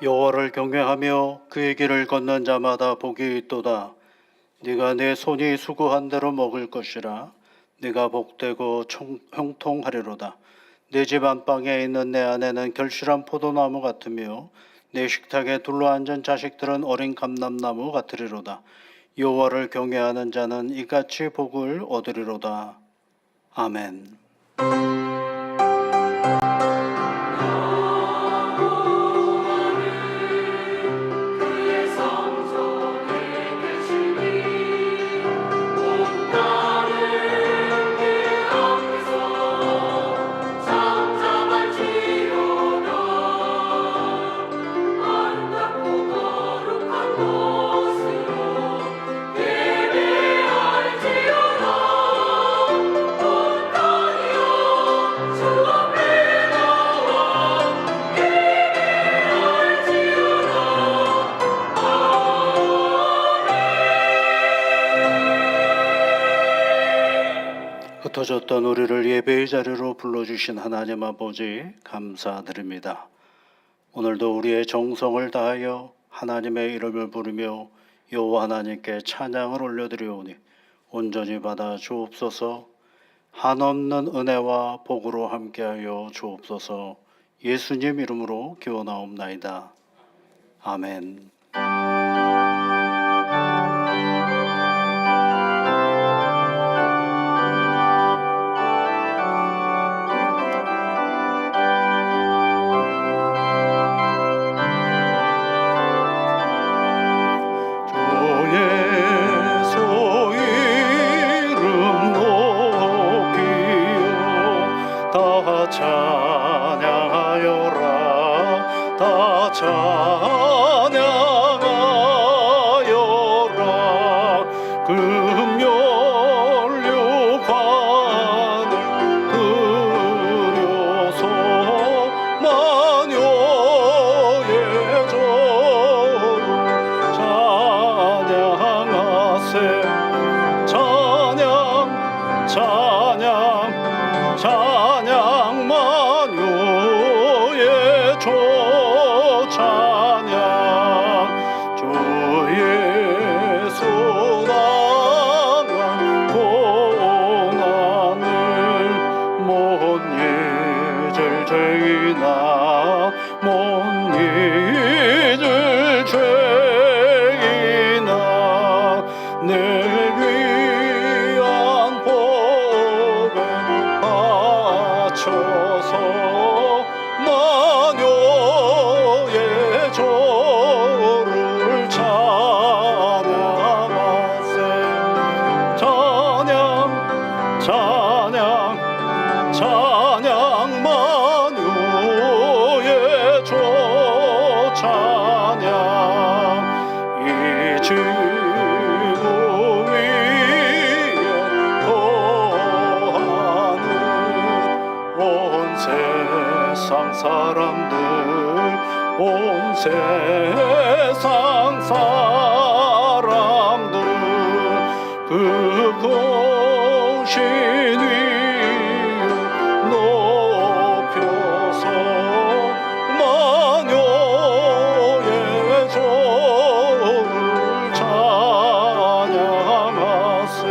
여호와를 경외하며 그의 길을 걷는 자마다 복이 있도다. 네가 내 손이 수고한 대로 먹을 것이라. 네가 복되고 형통하리로다. 내 집 안방에 있는 내 아내는 결실한 포도나무 같으며 내 식탁에 둘러앉은 자식들은 어린 감람나무 같으리로다. 여호와를 경외하는 자는 이같이 복을 얻으리로다. 아멘. 흩어졌던 우리를 예배의 자리로 불러주신 하나님 아버지 감사드립니다. 오늘도 우리의 정성을 다하여 하나님의 이름을 부르며 여호와 하나님께 찬양을 올려드리오니 온전히 받아 주옵소서. 한없는 은혜와 복으로 함께하여 주옵소서. 예수님 이름으로 기원하옵나이다. 아멘. 찬양하여라 다 찬양하여라 금연류관을 들여서 마녀의 저를 찬양하세 찬양 찬양 찬양 만유의 조 찬양 주 예수 나간 고난을 못 잊을 죄이나 못 잊을 죄이나 늘 위한 복을 바쳐서 마녀의 저를 찬양하세 찬양 찬양 찬양 마녀의 조 찬양 이 지구 위에 거하는 온 세상 사람들 온 세상 사람들 그것이 위에 높여서 마녀의 저를 찬양하세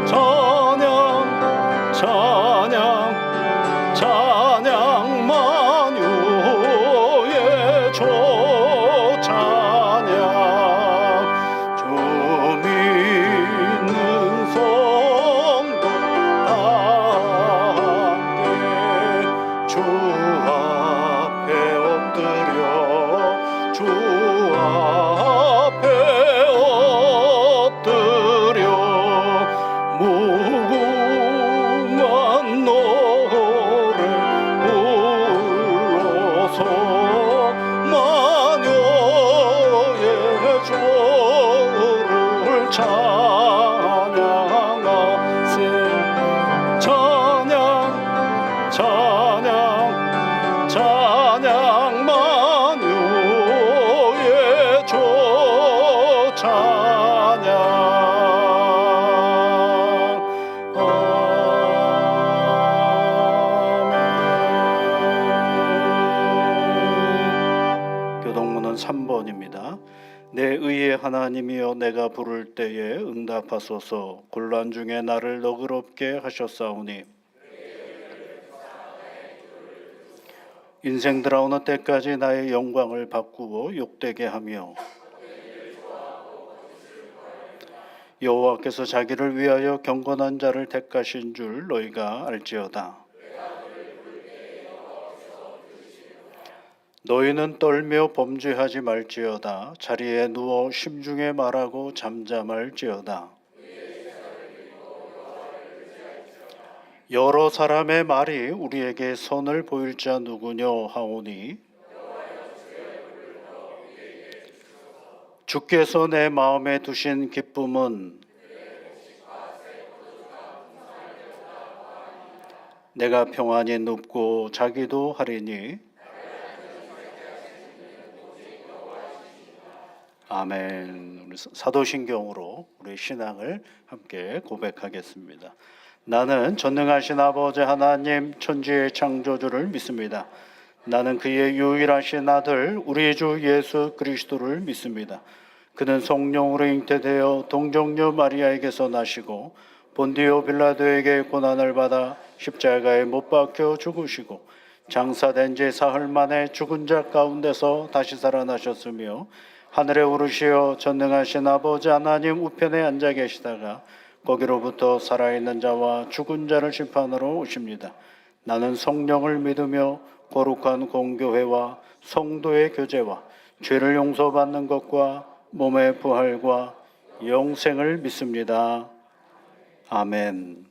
찬양 찬양 찬양 만유의 조 찬양 주 믿는 성도 다 함께 주 앞에 엎드려 주 앞에 엎드려 무궁한 노래 불러서 마녀의 조를 찬양하세 찬양 찬양 찬양 만유의 조 찬양 아멘. 소원입니다. 내 의의 하나님이여 내가 부를 때에 응답하소서. 곤란 중에 나를 너그럽게 하셨사오니 인생 들어오는 때까지 나의 영광을 바꾸어 욕되게 하며 여호와께서 자기를 위하여 경건한 자를 택하신 줄 너희가 알지어다. 너희는 떨며 범죄하지 말지어다. 자리에 누워 심중에 말하고 잠잠할지어다. 여러 사람의 말이 우리에게 선을 보일 자 누구뇨 하오니 주께서 내 마음에 두신 기쁨은 내가 평안히 눕고 자기도 하리니 아멘. 우리 사도신경으로 우리 신앙을 함께 고백하겠습니다. 나는 전능하신 아버지 하나님 천지의 창조주를 믿습니다. 나는 그의 유일하신 아들 우리 주 예수 그리스도를 믿습니다. 그는 성령으로 잉태되어 동정녀 마리아에게서 나시고 본디오 빌라도에게 고난을 받아 십자가에 못 박혀 죽으시고 장사된 지 사흘 만에 죽은 자 가운데서 다시 살아나셨으며 하늘에 오르시어 전능하신 아버지 하나님 우편에 앉아 계시다가 거기로부터 살아있는 자와 죽은 자를 심판하러 오십니다. 나는 성령을 믿으며 거룩한 공교회와 성도의 교제와 죄를 용서받는 것과 몸의 부활과 영생을 믿습니다. 아멘.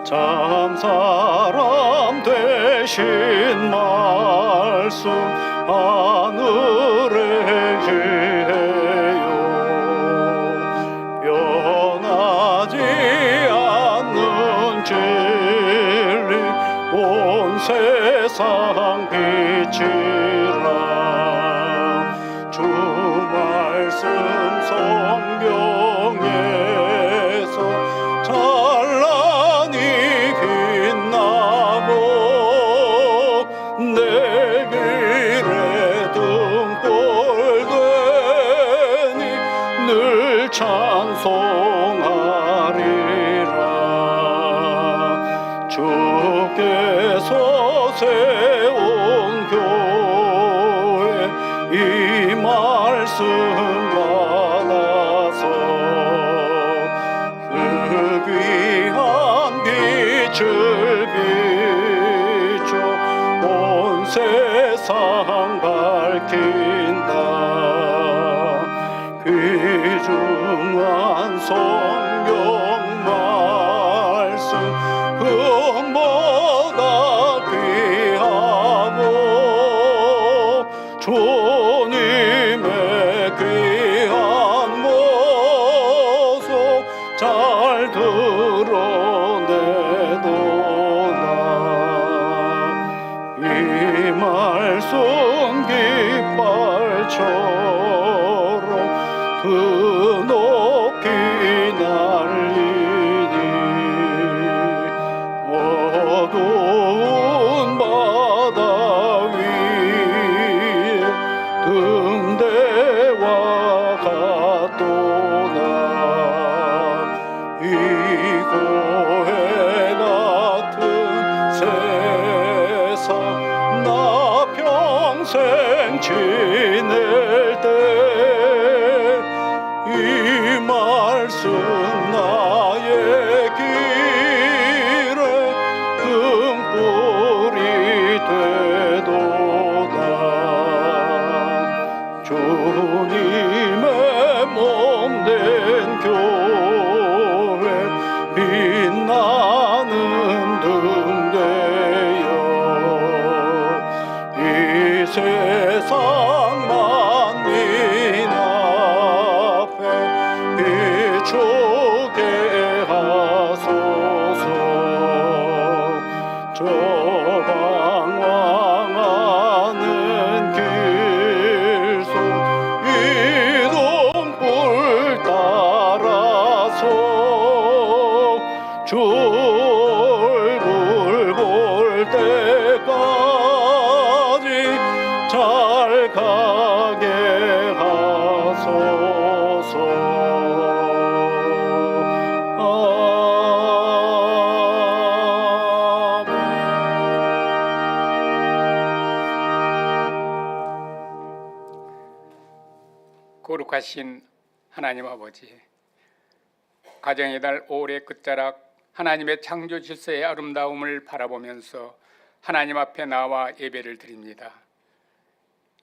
참 사람 되신 말씀 하늘에 귀해요. 변하지 않는 진리 온 세상 비치라. 주 말씀 성경에서 찬란히 빛나고 내 길에 등불 되니 늘 찬송하리라. 주께서 세운 교회 이 말씀 받아서 그 귀한 빛을 비춰 온 세상 밝힌다. 귀중한 성경 말씀 금보다 귀하고 주님의 귀한 모습 잘 드러내도다. 이 말씀 깃발처럼 드높이 날리니 어두운 바다 위에 등대와 같도다. 이고해 같은 세상 나 평생 지낼 때 이 말씀 나의 길에 등불이 되도다. 주님의 몸된 교회 빛나는 등대여 이 세상 만민 앞에 비추게 하소서. 저 방황하는 길 속 이도 거룩하신 하나님 아버지, 가정의 달 5월의 끝자락 하나님의 창조 질서의 아름다움을 바라보면서 하나님 앞에 나와 예배를 드립니다.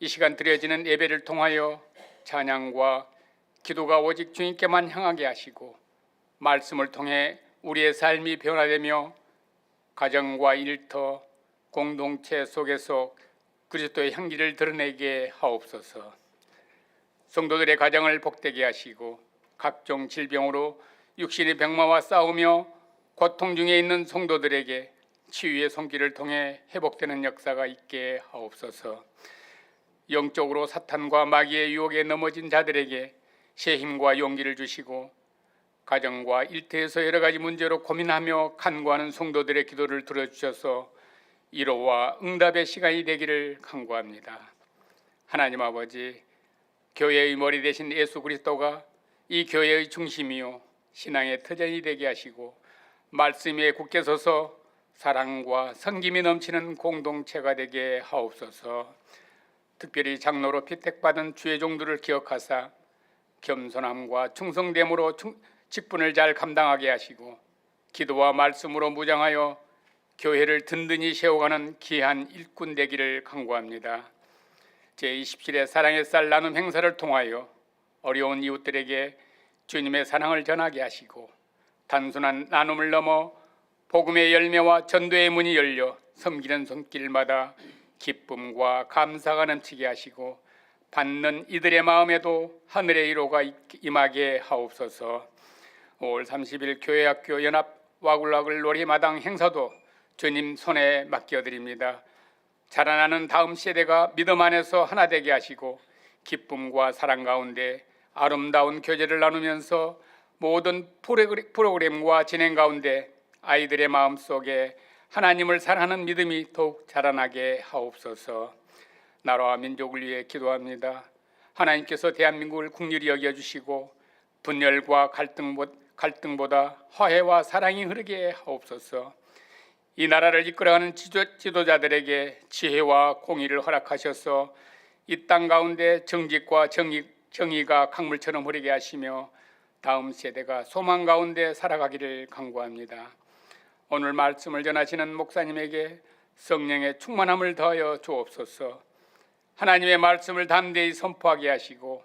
이 시간 드려지는 예배를 통하여 찬양과 기도가 오직 주님께만 향하게 하시고 말씀을 통해 우리의 삶이 변화되며 가정과 일터, 공동체 속에서 그리스도의 향기를 드러내게 하옵소서. 성도들의 가정을 복되게 하시고 각종 질병으로 육신의 병마와 싸우며 고통 중에 있는 성도들에게 치유의 손길을 통해 회복되는 역사가 있게 하옵소서. 영적으로 사탄과 마귀의 유혹에 넘어진 자들에게 새 힘과 용기를 주시고 가정과 일터에서 여러 가지 문제로 고민하며 간구하는 성도들의 기도를 들어주셔서 위로와 응답의 시간이 되기를 간구합니다. 하나님 아버지, 교회의 머리 되신 예수 그리스도가 이 교회의 중심이요 신앙의 터전이 되게 하시고 말씀 위에 굳게 서서 사랑과 섬김이 넘치는 공동체가 되게 하옵소서. 특별히 장로로 피택받은 주의 종들을 기억하사 겸손함과 충성됨으로 직분을 잘 감당하게 하시고 기도와 말씀으로 무장하여 교회를 든든히 세워가는 귀한 일꾼 되기를 간구합니다. 제27회 사랑의 쌀 나눔 행사를 통하여 어려운 이웃들에게 주님의 사랑을 전하게 하시고 단순한 나눔을 넘어 복음의 열매와 전도의 문이 열려 섬기는 손길마다 기쁨과 감사가 넘치게 하시고 받는 이들의 마음에도 하늘의 위로가 임하게 하옵소서. 5월 30일 교회학교 연합 와글와글 놀이마당 행사도 주님 손에 맡겨드립니다. 자라나는 다음 세대가 믿음 안에서 하나 되게 하시고 기쁨과 사랑 가운데 아름다운 교제를 나누면서 모든 프로그램과 진행 가운데 아이들의 마음속에 하나님을 사랑하는 믿음이 더욱 자라나게 하옵소서. 나라와 민족을 위해 기도합니다. 하나님께서 대한민국을 긍휼히 여겨주시고 분열과 갈등보다 화해와 사랑이 흐르게 하옵소서. 이 나라를 이끌어가는 지도자들에게 지혜와 공의를 허락하셔서 이 땅 가운데 정직과 정의가 강물처럼 흐르게 하시며 다음 세대가 소망 가운데 살아가기를 간구합니다. 오늘 말씀을 전하시는 목사님에게 성령의 충만함을 더하여 주옵소서. 하나님의 말씀을 담대히 선포하게 하시고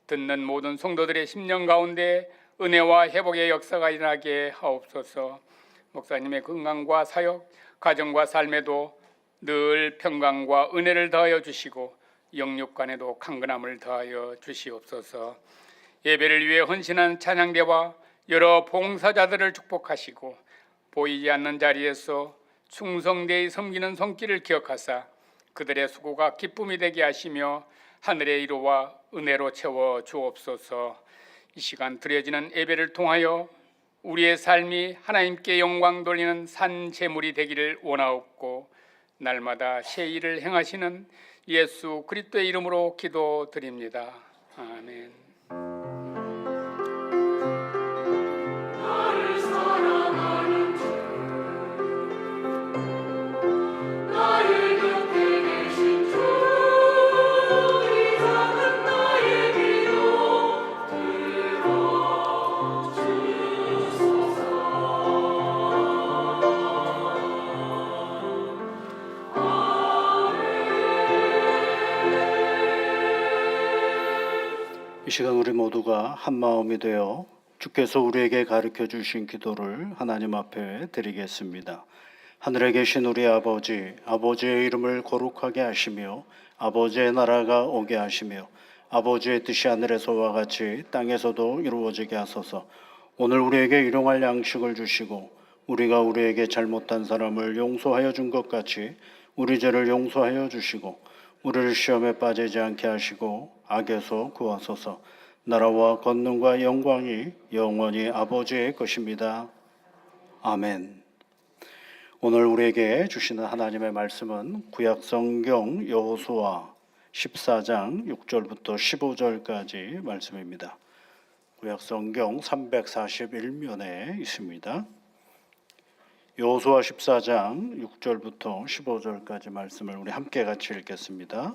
듣는 모든 성도들의 심령 가운데 은혜와 회복의 역사가 일어나게 하옵소서. 목사님의 건강과 사역, 가정과 삶에도 늘 평강과 은혜를 더하여 주시고 영육간에도 강건함을 더하여 주시옵소서. 예배를 위해 헌신한 찬양대와 여러 봉사자들을 축복하시고 보이지 않는 자리에서 충성되이 섬기는 손길을 기억하사 그들의 수고가 기쁨이 되게 하시며 하늘의 위로와 은혜로 채워 주옵소서. 이 시간 드려지는 예배를 통하여 우리의 삶이 하나님께 영광 돌리는 산 제물이 되기를 원하옵고 날마다 새 일을 행하시는 예수 그리스도의 이름으로 기도드립니다. 아멘. 이 시간 우리 모두가 한 마음이 되어 주께서 우리에게 가르쳐 주신 기도를 하나님 앞에 드리겠습니다. 하늘에 계신 우리 아버지, 아버지의 이름을 거룩하게 하시며 아버지의 나라가 오게 하시며 아버지의 뜻이 하늘에서와 같이 땅에서도 이루어지게 하소서. 오늘 우리에게 일용할 양식을 주시고 우리가 우리에게 잘못한 사람을 용서하여 준 것 같이 우리 죄를 용서하여 주시고 우리를 시험에 빠지지 않게 하시고 악에서 구하소서. 나라와 권능과 영광이 영원히 아버지의 것입니다. 아멘. 오늘 우리에게 주시는 하나님의 말씀은 구약성경 여호수아 14장 6절부터 15절까지 말씀입니다. 구약성경 341면에 있습니다. 여호수아 14장 6절부터 15절까지 말씀을 우리 함께 같이 읽겠습니다.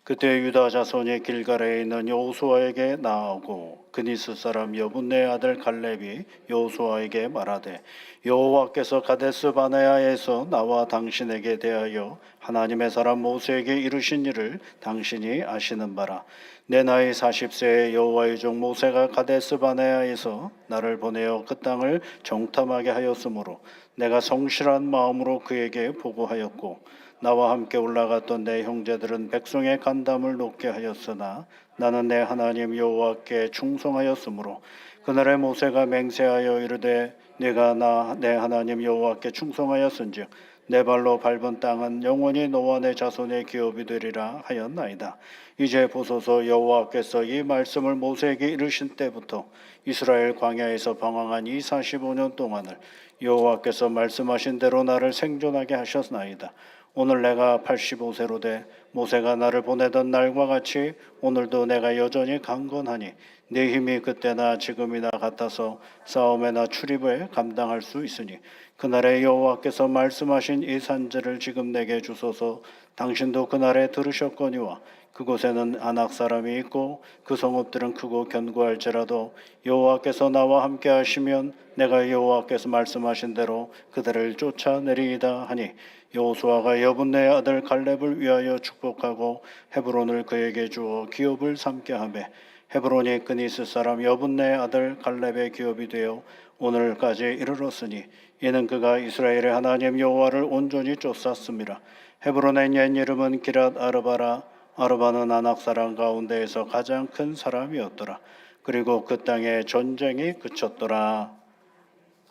그때 유다 자손이 길갈에 있는 여호수아에게 나아오고 그니스 사람 여분네 아들 갈렙이 여호수아에게 말하되 여호와께서 가데스 바네아에서 나와 당신에게 대하여 하나님의 사람 모세에게 이르신 일을 당신이 아시는 바라. 내 나이 40세에 여호와의 종 모세가 가데스 바네아에서 나를 보내어 그 땅을 정탐하게 하였으므로 내가 성실한 마음으로 그에게 보고하였고 나와 함께 올라갔던 내 형제들은 백성의 간담을 높게 하였으나 나는 내 하나님 여호와께 충성하였으므로 그날에 모세가 맹세하여 이르되 내가 내 하나님 여호와께 충성하였은즉 내 발로 밟은 땅은 영원히 너와 내 자손의 기업이 되리라 하였나이다. 이제 보소서 여호와께서 이 말씀을 모세에게 이르신 때부터 이스라엘 광야에서 방황한 이 45년 동안을 여호와께서 말씀하신 대로 나를 생존하게 하셨나이다. 오늘 내가 85세로 돼 모세가 나를 보내던 날과 같이 오늘도 내가 여전히 강건하니 내 힘이 그때나 지금이나 같아서 싸움에나 출입에 감당할 수 있으니 그날에 여호와께서 말씀하신 이 산지를 지금 내게 주소서. 당신도 그날에 들으셨거니와 그곳에는 아낙 사람이 있고 그 성읍들은 크고 견고할지라도 여호와께서 나와 함께 하시면 내가 여호와께서 말씀하신 대로 그들을 쫓아내리이다 하니 여호수아가 여분네 아들 갈렙을 위하여 축복하고 헤브론을 그에게 주어 기업을 삼게 하매 헤브론이 그니스 사람 여분네 아들 갈렙의 기업이 되어 오늘까지 이르렀으니 이는 그가 이스라엘의 하나님 여호와를 온전히 쫓았음이라. 헤브론의 옛 이름은 기랏 아르바라. 아르바는 아낙 사람 가운데에서 가장 큰 사람이었더라. 그리고 그 땅에 전쟁이 그쳤더라.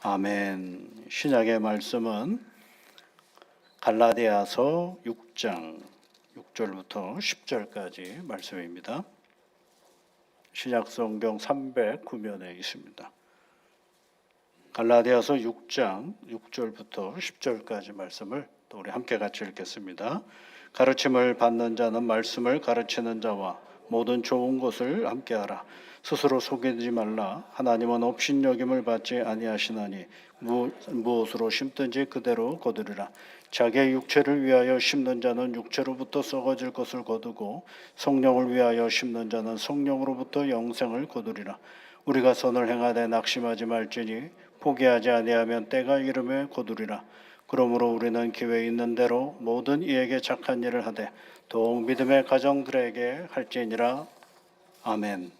아멘. 신약의 말씀은 갈라디아서 6장 6절부터 10절까지 말씀입니다. 신약 성경 309면에 있습니다. 갈라디아서 6장 6절부터 10절까지 말씀을 또 우리 함께 같이 읽겠습니다. 가르침을 받는 자는 말씀을 가르치는 자와 모든 좋은 것을 함께하라. 스스로 속이지 말라. 하나님은 업신여김을 받지 아니하시나니 무엇으로 심든지 그대로 거두리라. 자기의 육체를 위하여 심는 자는 육체로부터 썩어질 것을 거두고 성령을 위하여 심는 자는 성령으로부터 영생을 거두리라. 우리가 선을 행하되 낙심하지 말지니 포기하지 아니하면 때가 이름에 거두리라. 그러므로 우리는 기회 있는 대로 모든 이에게 착한 일을 하되 더욱 믿음의 가정들에게 할지니라. 아멘.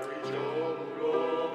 나를 저물어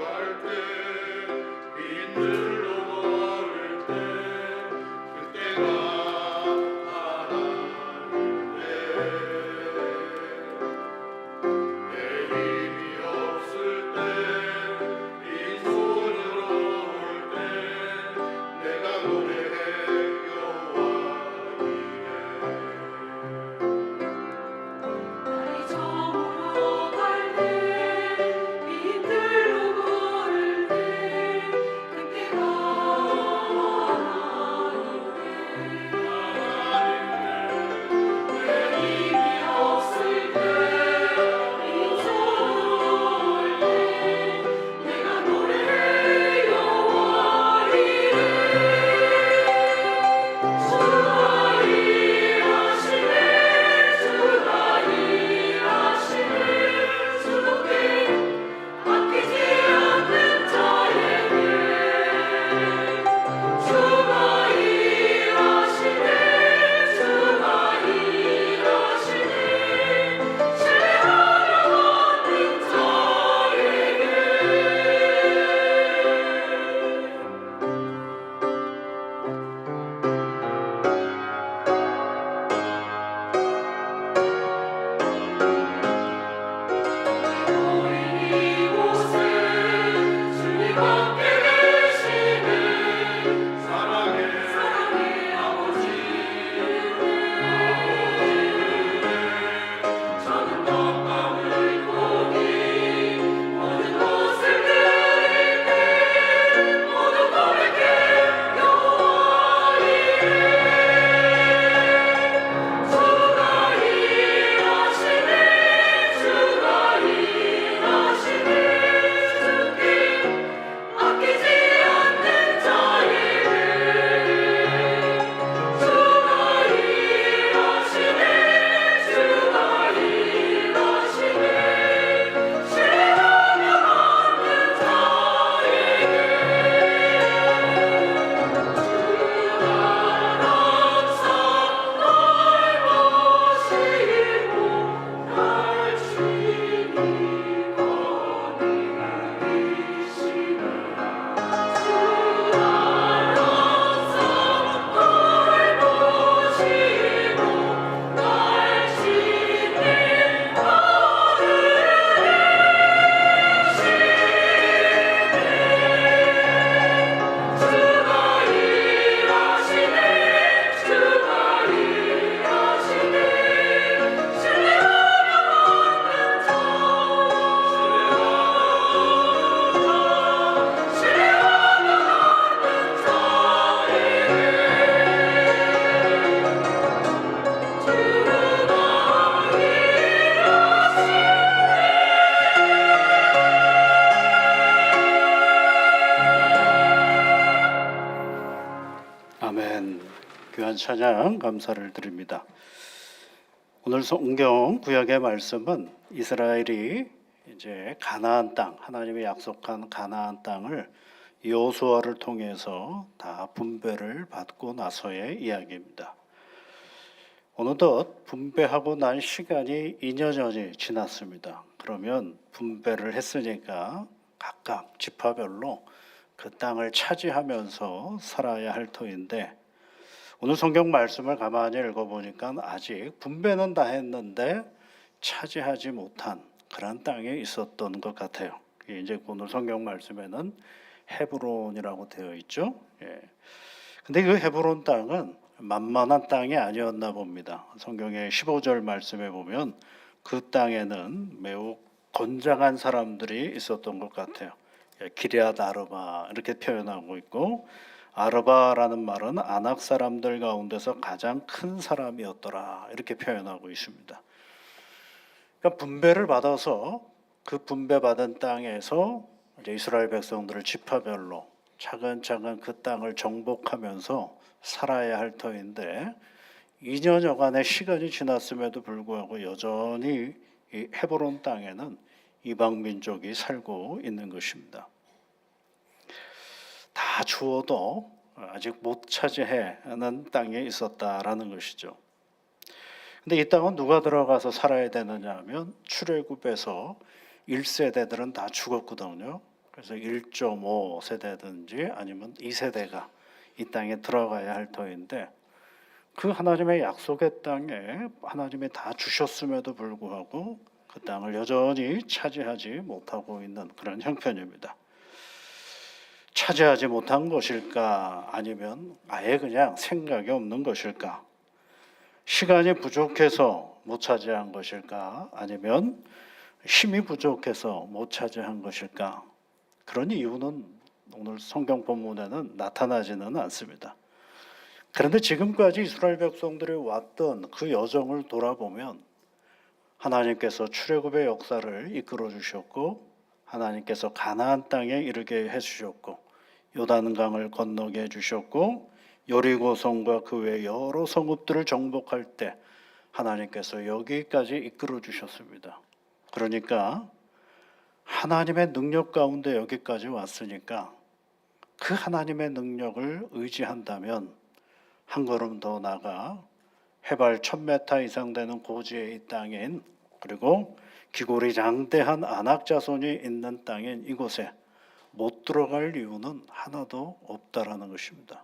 귀한 찬양 감사를 드립니다. 오늘 성경 구약의 말씀은 이스라엘이 이제 가나안 땅, 하나님이 약속한 가나안 땅을 여호수아를 통해서 다 분배를 받고 나서의 이야기입니다. 어느덧 분배하고 난 시간이 2년여이 지났습니다. 그러면 분배를 했으니까 각각 지파별로 그 땅을 차지하면서 살아야 할 터인데, 오늘 성경 말씀을 가만히 읽어보니까 아직 분배는 다 했는데 차지하지 못한 그런 땅에 있었던 것 같아요. 이제 오늘 성경 말씀에는 헤브론이라고 되어 있죠. 예. 근데 그 헤브론 땅은 만만한 땅이 아니었나 봅니다. 성경의 15절 말씀에 보면 그 땅에는 매우 건장한 사람들이 있었던 것 같아요. 기럇 아르바 이렇게 표현하고 있고, 아르바라는 말은 아낙 사람들 가운데서 가장 큰 사람이었더라 이렇게 표현하고 있습니다. 그러니까 분배를 받아서 그 분배받은 땅에서 이제 이스라엘 백성들을 지파별로 차근차근 그 땅을 정복하면서 살아야 할 터인데, 2년여간의 시간이 지났음에도 불구하고 여전히 이 헤브론 땅에는 이방 민족이 살고 있는 것입니다. 다 주어도 아직 못 차지하는 땅에 있었다라는 것이죠. 근데 이 땅은 누가 들어가서 살아야 되느냐 하면 출애굽에서 1세대들은 다 죽었거든요. 그래서 1.5세대든지 아니면 2세대가 이 땅에 들어가야 할 터인데, 그 하나님의 약속의 땅에 하나님이 다 주셨음에도 불구하고 그 땅을 여전히 차지하지 못하고 있는 그런 형편입니다. 차지하지 못한 것일까? 아니면 아예 그냥 생각이 없는 것일까? 시간이 부족해서 못 차지한 것일까? 아니면 힘이 부족해서 못 차지한 것일까? 그런 이유는 오늘 성경 본문에는 나타나지는 않습니다. 그런데 지금까지 이스라엘 백성들이 왔던 그 여정을 돌아보면 하나님께서 출애굽의 역사를 이끌어 주셨고, 하나님께서 가나안 땅에 이르게 해주셨고, 요단강을 건너게 해주셨고, 여리고 성과 그 외 여러 성읍들을 정복할 때 하나님께서 여기까지 이끌어 주셨습니다. 그러니까 하나님의 능력 가운데 여기까지 왔으니까 그 하나님의 능력을 의지한다면 한 걸음 더 나가 해발 1000m 이상 되는 고지의 이 땅인, 그리고 기골이 장대한 아낙 자손이 있는 땅인 이곳에 못 들어갈 이유는 하나도 없다라는 것입니다.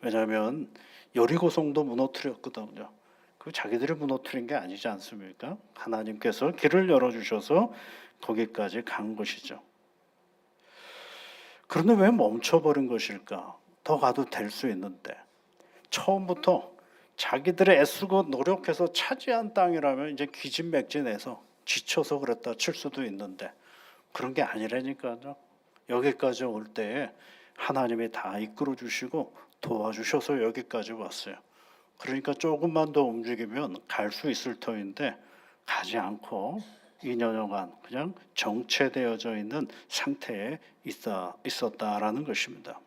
왜냐하면 여리고성도 무너뜨렸거든요. 그 자기들이 무너뜨린 게 아니지 않습니까? 하나님께서 길을 열어주셔서 거기까지 간 것이죠. 그런데 왜 멈춰버린 것일까? 더 가도 될 수 있는데, 처음부터 자기들의 애쓰고 노력해서 차지한 땅이라면 이제 기진맥진해서 지쳐서 그랬다 칠 수도 있는데, 그런 게 아니라니까요. 여기까지 올 때에 하나님이 다 이끌어 주시고 도와주셔서 여기까지 왔어요. 그러니까 조금만 더 움직이면 갈 수 있을 터인데 가지 않고 2년여간 그냥 정체되어져 있는 상태에 있었다라는 것입니다.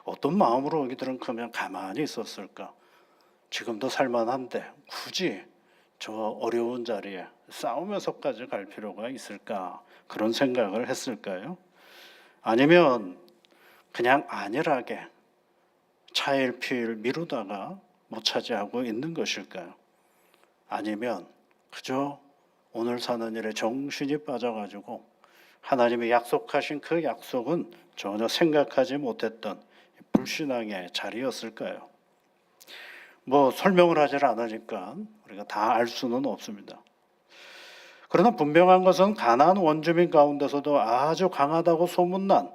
어떤 마음으로 여기들은 그냥 가만히 있었을까? 지금도 살만한데 굳이 저 어려운 자리에 싸우면서까지 갈 필요가 있을까? 그런 생각을 했을까요? 아니면 그냥 안일하게 차일피일 미루다가 못 차지하고 있는 것일까요? 아니면 그저 오늘 사는 일에 정신이 빠져가지고 하나님이 약속하신 그 약속은 전혀 생각하지 못했던 불신앙의 자리였을까요? 뭐 설명을 하지 않으니까 우리가 다 알 수는 없습니다. 그러나 분명한 것은 가나안 원주민 가운데서도 아주 강하다고 소문난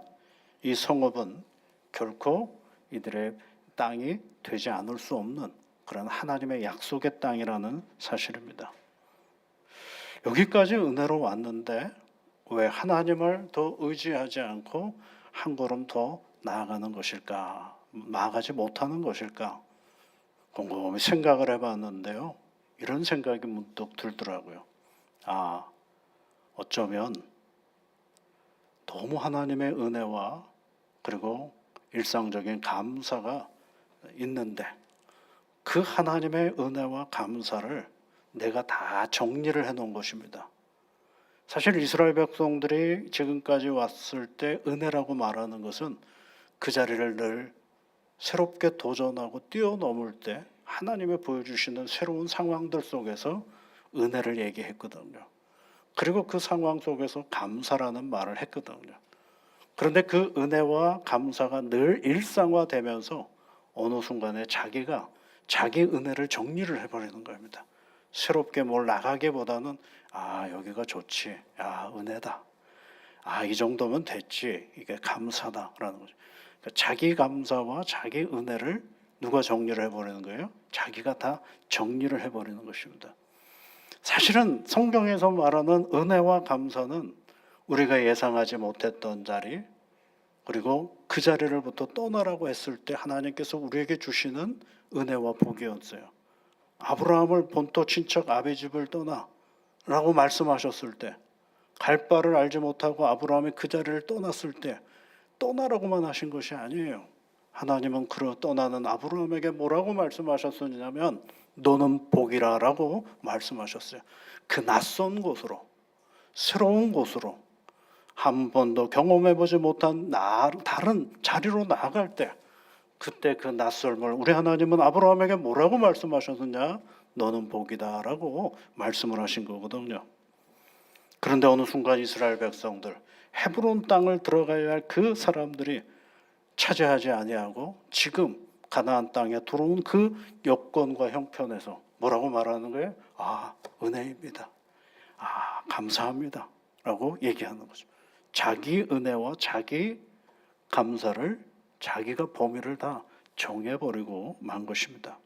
이 성읍은 결코 이들의 땅이 되지 않을 수 없는 그런 하나님의 약속의 땅이라는 사실입니다. 여기까지 은혜로 왔는데 왜 하나님을 더 의지하지 않고 한 걸음 더 나아가는 것일까? 나아가지 못하는 것일까? 곰곰이 생각을 해봤는데요. 이런 생각이 문득 들더라고요. 어쩌면 너무 하나님의 은혜와 그리고 일상적인 감사가 있는데 그 하나님의 은혜와 감사를 내가 다 정리를 해놓은 것입니다. 사실 이스라엘 백성들이 지금까지 왔을 때 은혜라고 말하는 것은 그 자리를 늘 새롭게 도전하고 뛰어넘을 때 하나님이 보여주시는 새로운 상황들 속에서 은혜를 얘기했거든요. 그리고 그 상황 속에서 감사라는 말을 했거든요. 그런데 그 은혜와 감사가 늘 일상화되면서 어느 순간에 자기가 자기 은혜를 정리를 해버리는 겁니다. 새롭게 뭘 나가기보다는 여기가 좋지, 은혜다, 이 정도면 됐지, 이게 감사다라는 거죠. 그러니까 자기 감사와 자기 은혜를 누가 정리를 해버리는 거예요? 자기가 다 정리를 해버리는 것입니다. 사실은 성경에서 말하는 은혜와 감사는 우리가 예상하지 못했던 자리, 그리고 그 자리를부터 떠나라고 했을 때 하나님께서 우리에게 주시는 은혜와 복이었어요. 아브라함을 본토 친척 아비 집을 떠나라고 말씀하셨을 때, 갈 바를 알지 못하고 아브라함이 그 자리를 떠났을 때 떠나라고만 하신 것이 아니에요. 하나님은 그 떠나는 아브라함에게 뭐라고 말씀하셨느냐면 너는 복이라라고 말씀하셨어요. 그 낯선 곳으로, 새로운 곳으로, 한 번도 경험해보지 못한 다른 자리로 나아갈 때, 그때 그 낯설음을 우리 하나님은 아브라함에게 뭐라고 말씀하셨느냐? 너는 복이다라고 말씀을 하신 거거든요. 그런데 어느 순간 이스라엘 백성들, 헤브론 땅을 들어가야 할 그 사람들이 차지하지 아니하고 지금 가나안 땅에 들어온 그 여건과 형편에서 뭐라고 말하는 거예요? 은혜입니다. 감사합니다. 라고 얘기하는 거죠. 자기 은혜와 자기 감사를 자기가 범위를 다 정해버리고 만 것입니다.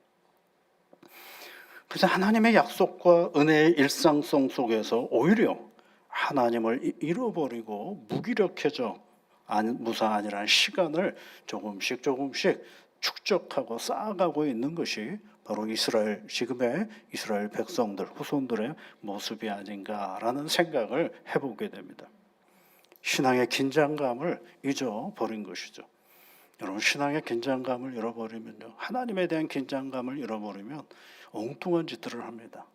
그래서 하나님의 약속과 은혜의 일상성 속에서 오히려 하나님을 잃어버리고 무기력해져 무사 아니라는 시간을 조금씩 축적하고 쌓아가고 있는 것이 바로 지금의 이스라엘 백성들, 후손들의 모습이 아닌가라는 생각을 해보게 됩니다. 신앙의 긴장감을 잊어버린 것이죠. 여러분, 신앙의 긴장감을 잃어버리면요, 하나님에 대한 긴장감을 잃어버리면 엉뚱한 짓들을 합니다.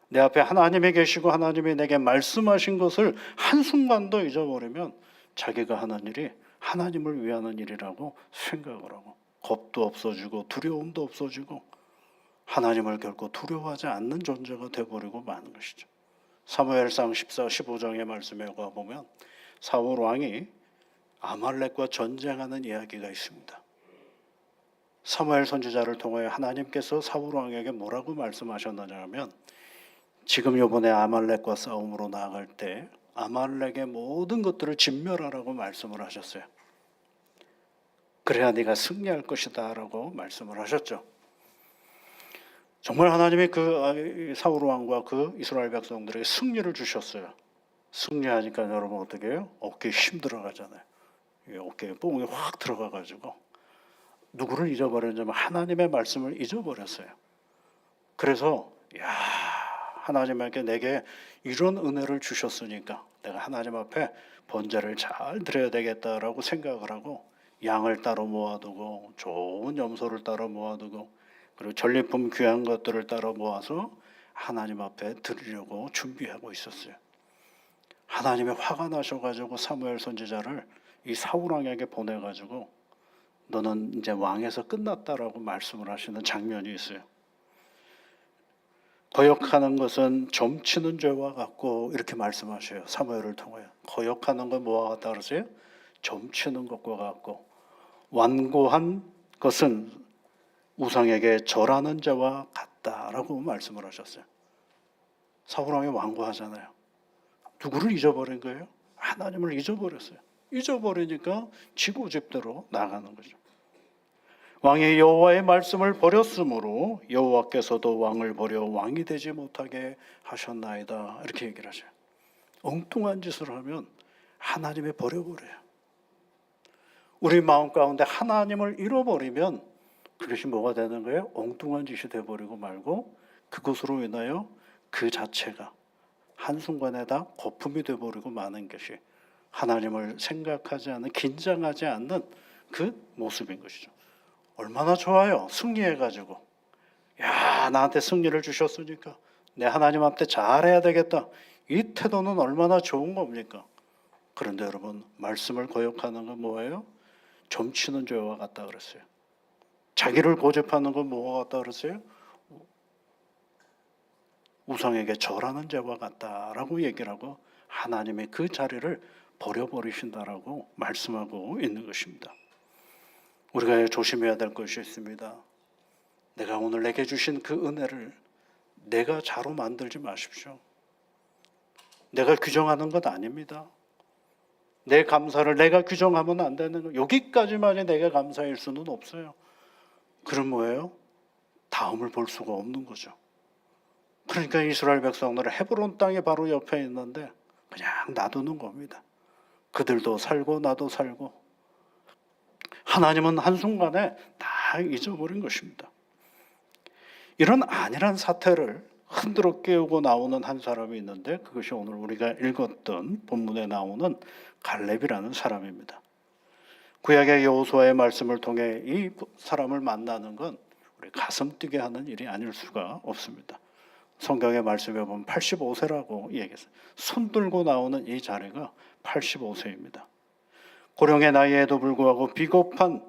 내 앞에 하나님이 계시고 하나님이 내게 말씀하신 것을 한순간도 잊어버리면 자기가 하는 일이 하나님을 위하는 일이라고 생각을 하고 겁도 없어지고 두려움도 없어지고 하나님을 결코 두려워하지 않는 존재가 되어버리고 마는 것이죠. 사무엘상 15장의 말씀에 가보면 사울 왕이 아말렉과 전쟁하는 이야기가 있습니다. 사무엘 선지자를 통하여 하나님께서 사울 왕에게 뭐라고 말씀하셨느냐 하면, 지금 이번에 아말렉과 싸움으로 나아갈 때 아말렉의 모든 것들을 진멸하라고 말씀을 하셨어요. 그래야 네가 승리할 것이다 라고 말씀을 하셨죠. 정말 하나님이 그 사울 왕과 그 이스라엘 백성들에게 승리를 주셨어요. 승리하니까 여러분 어떻게 해요? 어깨에 힘 들어가잖아요. 어깨에 뽕이 확 들어가가지고 누구를 잊어버렸냐면 하나님의 말씀을 잊어버렸어요. 그래서 하나님에게 내게 이런 은혜를 주셨으니까 내가 하나님 앞에 번제를 잘 드려야 되겠다라고 생각을 하고 양을 따로 모아두고 좋은 염소를 따로 모아두고 그리고 전리품 귀한 것들을 따로 모아서 하나님 앞에 드리려고 준비하고 있었어요. 하나님이 화가 나셔가지고 사무엘 선지자를 이 사울 왕에게 보내가지고 너는 이제 왕에서 끝났다라고 말씀을 하시는 장면이 있어요. 거역하는 것은 점치는 죄와 같고 이렇게 말씀하셔요. 사무엘을 통하여. 거역하는 건 뭐와 같다 그러세요? 점치는 것과 같고, 완고한 것은 우상에게 절하는 자와 같다라고 말씀을 하셨어요. 사울 왕이 완고하잖아요. 누구를 잊어버린 거예요? 하나님을 잊어버렸어요. 잊어버리니까 지고집대로 나가는 거죠. 왕이 여호와의 말씀을 버렸으므로 여호와께서도 왕을 버려 왕이 되지 못하게 하셨나이다. 이렇게 얘기를 하셔요. 엉뚱한 짓을 하면 하나님이 버려버려요. 우리 마음 가운데 하나님을 잃어버리면 그것이 뭐가 되는 거예요? 엉뚱한 짓이 돼버리고 말고 그것으로 인하여 그 자체가 한순간에 다 거품이 돼버리고 마는 것이 하나님을 생각하지 않는, 긴장하지 않는 그 모습인 것이죠. 얼마나 좋아요. 승리해가지고 야, 나한테 승리를 주셨으니까 내 하나님한테 잘해야 되겠다. 이 태도는 얼마나 좋은 겁니까? 그런데 여러분, 말씀을 거역하는 건 뭐예요? 점치는 죄와 같다 그랬어요. 자기를 고집하는 건 뭐와 같다 그랬어요? 우상에게 절하는 죄와 같다라고 얘기를 하고 하나님의 그 자리를 버려버리신다라고 말씀하고 있는 것입니다. 우리가 조심해야 될 것이 있습니다. 내가 오늘 내게 주신 그 은혜를 내가 자로 만들지 마십시오. 내가 규정하는 것 아닙니다. 내 감사를 내가 규정하면 안 되는 거. 여기까지만이 내가 감사일 수는 없어요. 그럼 뭐예요? 다음을 볼 수가 없는 거죠. 그러니까 이스라엘 백성들은 헤브론 땅에 바로 옆에 있는데 그냥 놔두는 겁니다. 그들도 살고 나도 살고 하나님은 한순간에 다 잊어버린 것입니다. 이런 안일한 사태를 흔들어 깨우고 나오는 한 사람이 있는데 그것이 오늘 우리가 읽었던 본문에 나오는 갈렙이라는 사람입니다. 구약의 여호수아의 말씀을 통해 이 사람을 만나는 건 우리 가슴 뛰게 하는 일이 아닐 수가 없습니다. 성경의 말씀에 보면 85세라고 얘기했어요. 손 들고 나오는 이 자리가 85세입니다. 고령의 나이에도 불구하고 비겁한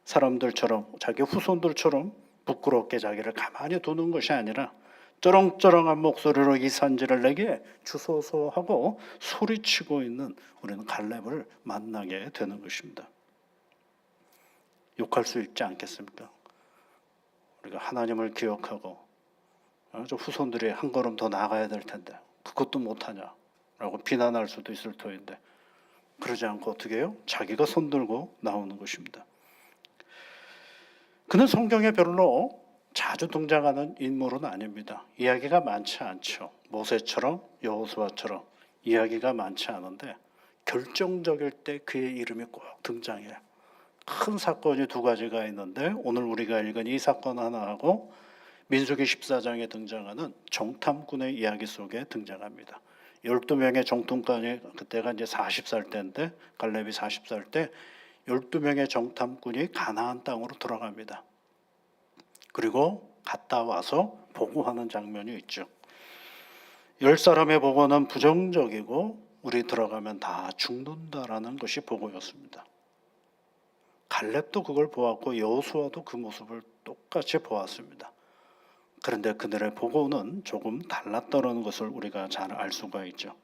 사람들처럼 자기 후손들처럼 부끄럽게 자기를 가만히 두는 것이 아니라 쩌렁쩌렁한 목소리로 이 산지를 내게 주소서 하고 소리치고 있는 우리는 갈렙을 만나게 되는 것입니다. 욕할 수 있지 않겠습니까? 우리가 하나님을 기억하고 저 후손들이 한 걸음 더 나가야 될 텐데 그것도 못하냐라고 비난할 수도 있을 터인데 그러지 않고 어떻게 해요? 자기가 손들고 나오는 것입니다. 그는 성경에 별로 자주 등장하는 인물은 아닙니다. 이야기가 많지 않죠. 모세처럼 여호수아처럼 이야기가 많지 않은데 결정적일 때 그의 이름이 꼭 등장해요. 큰 사건이 두 가지가 있는데 오늘 우리가 읽은 이 사건 하나하고 민수기 14장에 등장하는 정탐꾼의 이야기 속에 등장합니다. 12명의 정탐꾼이 그때가 이제 40살 때인데 갈렙이 40살 때 12명의 정탐꾼이 가나안 땅으로 들어갑니다. 그리고 갔다 와서 보고하는 장면이 있죠. 10사람의 보고는 부정적이고 우리 들어가면 다 죽는다라는 것이 보고였습니다. 갈렙도 그걸 보았고 여호수아도 그 모습을 똑같이 보았습니다. 그런데 그들의 보고는 조금 달랐다는 것을 우리가 잘 알 수가 있죠.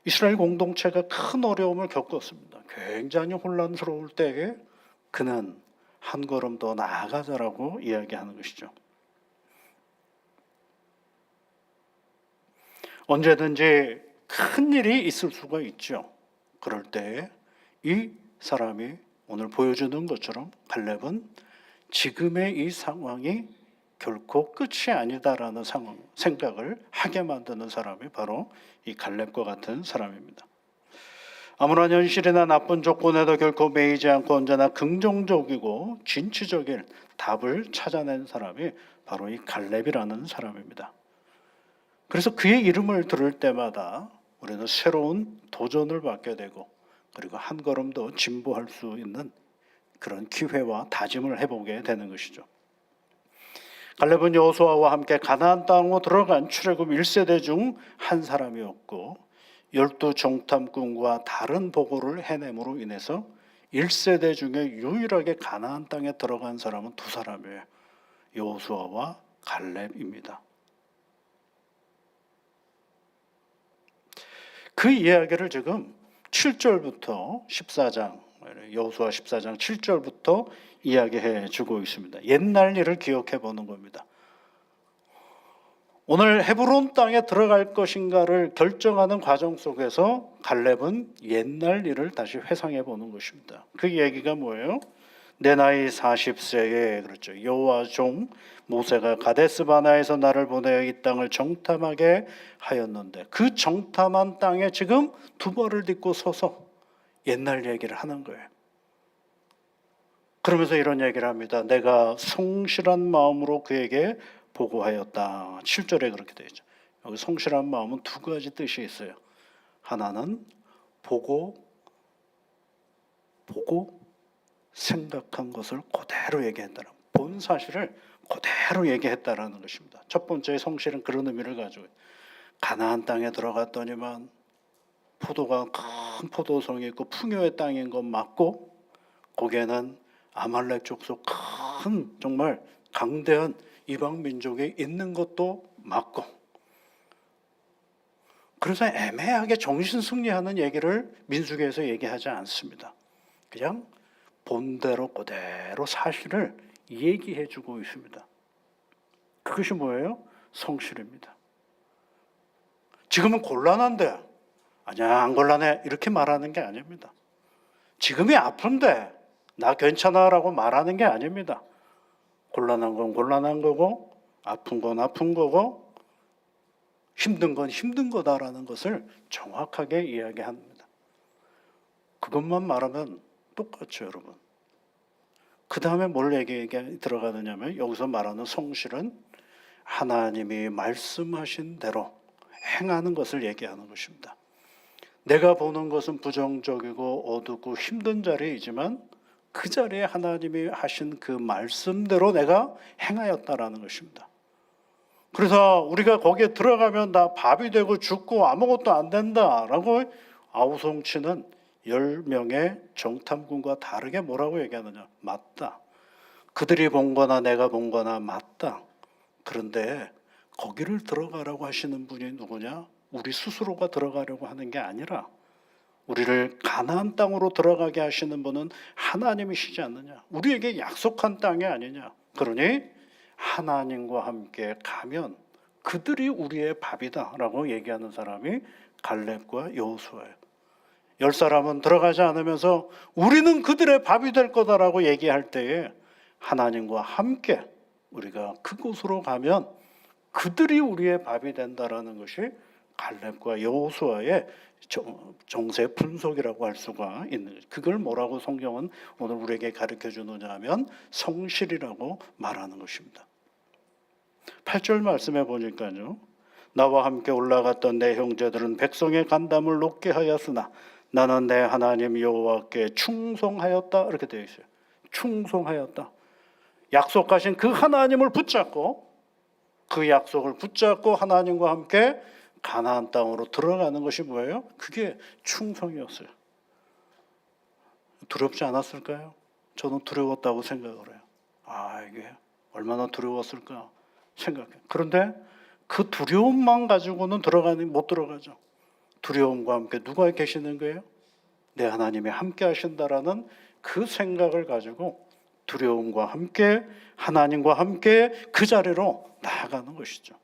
이스라엘 공동체가 큰 어려움을 겪었습니다. 굉장히 혼란스러울 때에 그는 한 걸음 더 나아가자라고 이야기하는 것이죠. 언제든지 큰 일이 있을 수가 있죠. 그럴 때에 이 사람이 오늘 보여주는 것처럼 갈렙은 지금의 이 상황이 결코 끝이 아니다라는 생각을 하게 만드는 사람이 바로 이 갈렙과 같은 사람입니다. 아무런 현실이나 나쁜 조건에도 결코 매이지 않고 언제나 긍정적이고 진취적인 답을 찾아낸 사람이 바로 이 갈렙이라는 사람입니다. 그래서 그의 이름을 들을 때마다 우리는 새로운 도전을 받게 되고 그리고 한 걸음 더 진보할 수 있는 그런 기회와 다짐을 해보게 되는 것이죠. 갈렙은 여호수아와 함께 가나안 땅으로 들어간 출애굽 1세대 중 한 사람이었고 12 정탐꾼과 다른 보고를 해냄으로 인해서 1세대 중에 유일하게 가나안 땅에 들어간 사람은 두 사람이에요. 여호수아와 갈렙입니다. 그 이야기를 지금 7절부터 14장 여호수아 14장 7절부터 이야기해 주고 있습니다. 옛날 일을 기억해 보는 겁니다. 오늘 헤브론 땅에 들어갈 것인가를 결정하는 과정 속에서 갈렙은 옛날 일을 다시 회상해 보는 것입니다. 그 얘기가 뭐예요? 내 나이 40세에 그렇죠. 여호와 종 모세가 가데스 바나에서 나를 보내어 이 땅을 정탐하게 하였는데 그 정탐한 땅에 지금 두 발을 딛고 서서 옛날 얘기를 하는 거예요. 그러면서 이런 얘기를 합니다. 내가 성실한 마음으로 그에게 보고하였다. 7절에 그렇게 되어 있죠. 여기 성실한 마음은 두 가지 뜻이 있어요. 하나는 보고 생각한 것을 그대로 얘기했다는, 본 사실을 그대로 얘기했다라는 것입니다. 첫 번째 성실은 그런 의미를 가지고, 가나안 땅에 들어갔더니만 포도가 큰 포도성이 있고 풍요의 땅인 건 맞고, 거기에는 아말렉 족속 큰 정말 강대한 이방 민족이 있는 것도 맞고, 그래서 애매하게 정신 승리하는 얘기를 민수기에서 얘기하지 않습니다. 그냥 본대로 그대로 사실을 얘기해 주고 있습니다. 그것이 뭐예요? 성실입니다. 지금은 곤란한데, 아니야 안 곤란해 이렇게 말하는 게 아닙니다. 지금이 아픈데 나 괜찮아라고 말하는 게 아닙니다. 곤란한 건 곤란한 거고, 아픈 건 아픈 거고, 힘든 건 힘든 거다라는 것을 정확하게 이야기합니다. 그것만 말하면 똑같죠, 여러분. 그 다음에 뭘 얘기 들어가느냐면, 여기서 말하는 성실은 하나님이 말씀하신 대로 행하는 것을 얘기하는 것입니다. 내가 보는 것은 부정적이고 어둡고 힘든 자리이지만 그 자리에 하나님이 하신 그 말씀대로 내가 행하였다라는 것입니다. 그래서 우리가 거기에 들어가면 나 밥이 되고 죽고 아무것도 안 된다라고 아우성치는 10명의 정탐꾼과 다르게 뭐라고 얘기하느냐? 맞다. 그들이 본 거나 내가 본 거나 맞다. 그런데 거기를 들어가라고 하시는 분이 누구냐? 우리 스스로가 들어가려고 하는 게 아니라 우리를 가나안 땅으로 들어가게 하시는 분은 하나님이시지 않느냐? 우리에게 약속한 땅이 아니냐? 그러니 하나님과 함께 가면 그들이 우리의 밥이다라고 얘기하는 사람이 갈렙과 여호수아예요. 10사람은 들어가지 않으면서 우리는 그들의 밥이 될 거다라고 얘기할 때에 하나님과 함께 우리가 그곳으로 가면 그들이 우리의 밥이 된다라는 것이 갈렙과 여호수아의 정세 분석이라고 할 수가 있는 거죠. 그걸 뭐라고 성경은 오늘 우리에게 가르쳐 주느냐 하면 성실이라고 말하는 것입니다. 8절 말씀해 보니까요, 나와 함께 올라갔던 내 형제들은 백성의 간담을 높게 하였으나 나는 내 하나님 여호와께 충성하였다, 이렇게 되어 있어요. 충성하였다. 약속하신 그 하나님을 붙잡고, 그 약속을 붙잡고 하나님과 함께 가나안 땅으로 들어가는 것이 뭐예요? 그게 충성이었어요. 두렵지 않았을까요? 저는 두려웠다고 생각을 해요. 이게 얼마나 두려웠을까 생각해요. 그런데 그 두려움만 가지고는 못 들어가죠. 두려움과 함께 누가 계시는 거예요? 내 하나님이 함께 하신다라는 그 생각을 가지고 두려움과 함께 하나님과 함께 그 자리로 나아가는 것이죠.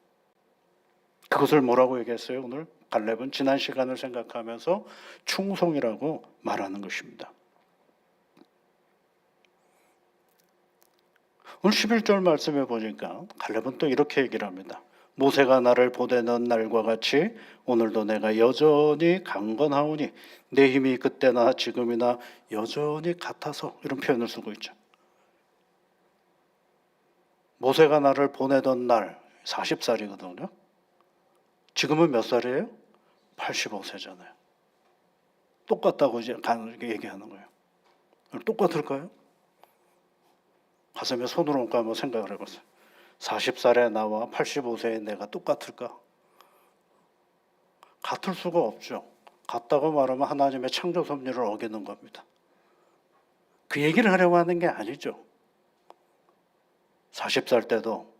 그것을 뭐라고 얘기했어요? 오늘 갈렙은 지난 시간을 생각하면서 충성이라고 말하는 것입니다. 오늘 11절 말씀해 보니까 갈렙은 또 이렇게 얘기를 합니다. 모세가 나를 보내는 날과 같이 오늘도 내가 여전히 강건하오니 내 힘이 그때나 지금이나 여전히 같아서, 이런 표현을 쓰고 있죠. 모세가 나를 보내던 날 40살이거든요. 지금은 몇 살이에요? 85세잖아요. 똑같다고 이제 얘기하는 거예요. 똑같을까요? 가슴에 손을 얹고 한번 생각을 해보세요. 40살의 나와 85세의 내가 똑같을까? 같을 수가 없죠. 같다고 말하면 하나님의 창조 섭리를 어기는 겁니다. 그 얘기를 하려고 하는 게 아니죠. 40살 때도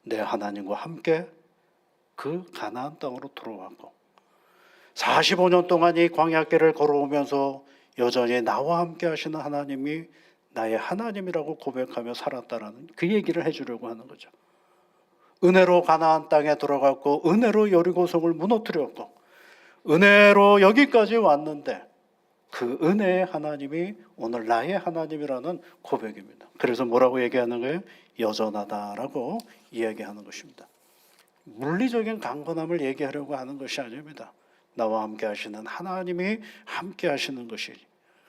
내 하나님과 함께 그 가나안 땅으로 들어왔고 45년 동안 이 광야길을 걸어오면서 여전히 나와 함께 하시는 하나님이 나의 하나님이라고 고백하며 살았다라는 그 얘기를 해주려고 하는 거죠. 은혜로 가나안 땅에 들어갔고 은혜로 여리고성을 무너뜨렸고 은혜로 여기까지 왔는데 그 은혜의 하나님이 오늘 나의 하나님이라는 고백입니다. 그래서 뭐라고 얘기하는 거예요? 여전하다라고 이야기하는 것입니다. 물리적인 강건함을 얘기하려고 하는 것이 아닙니다. 나와 함께 하시는 하나님이 함께 하시는 것이,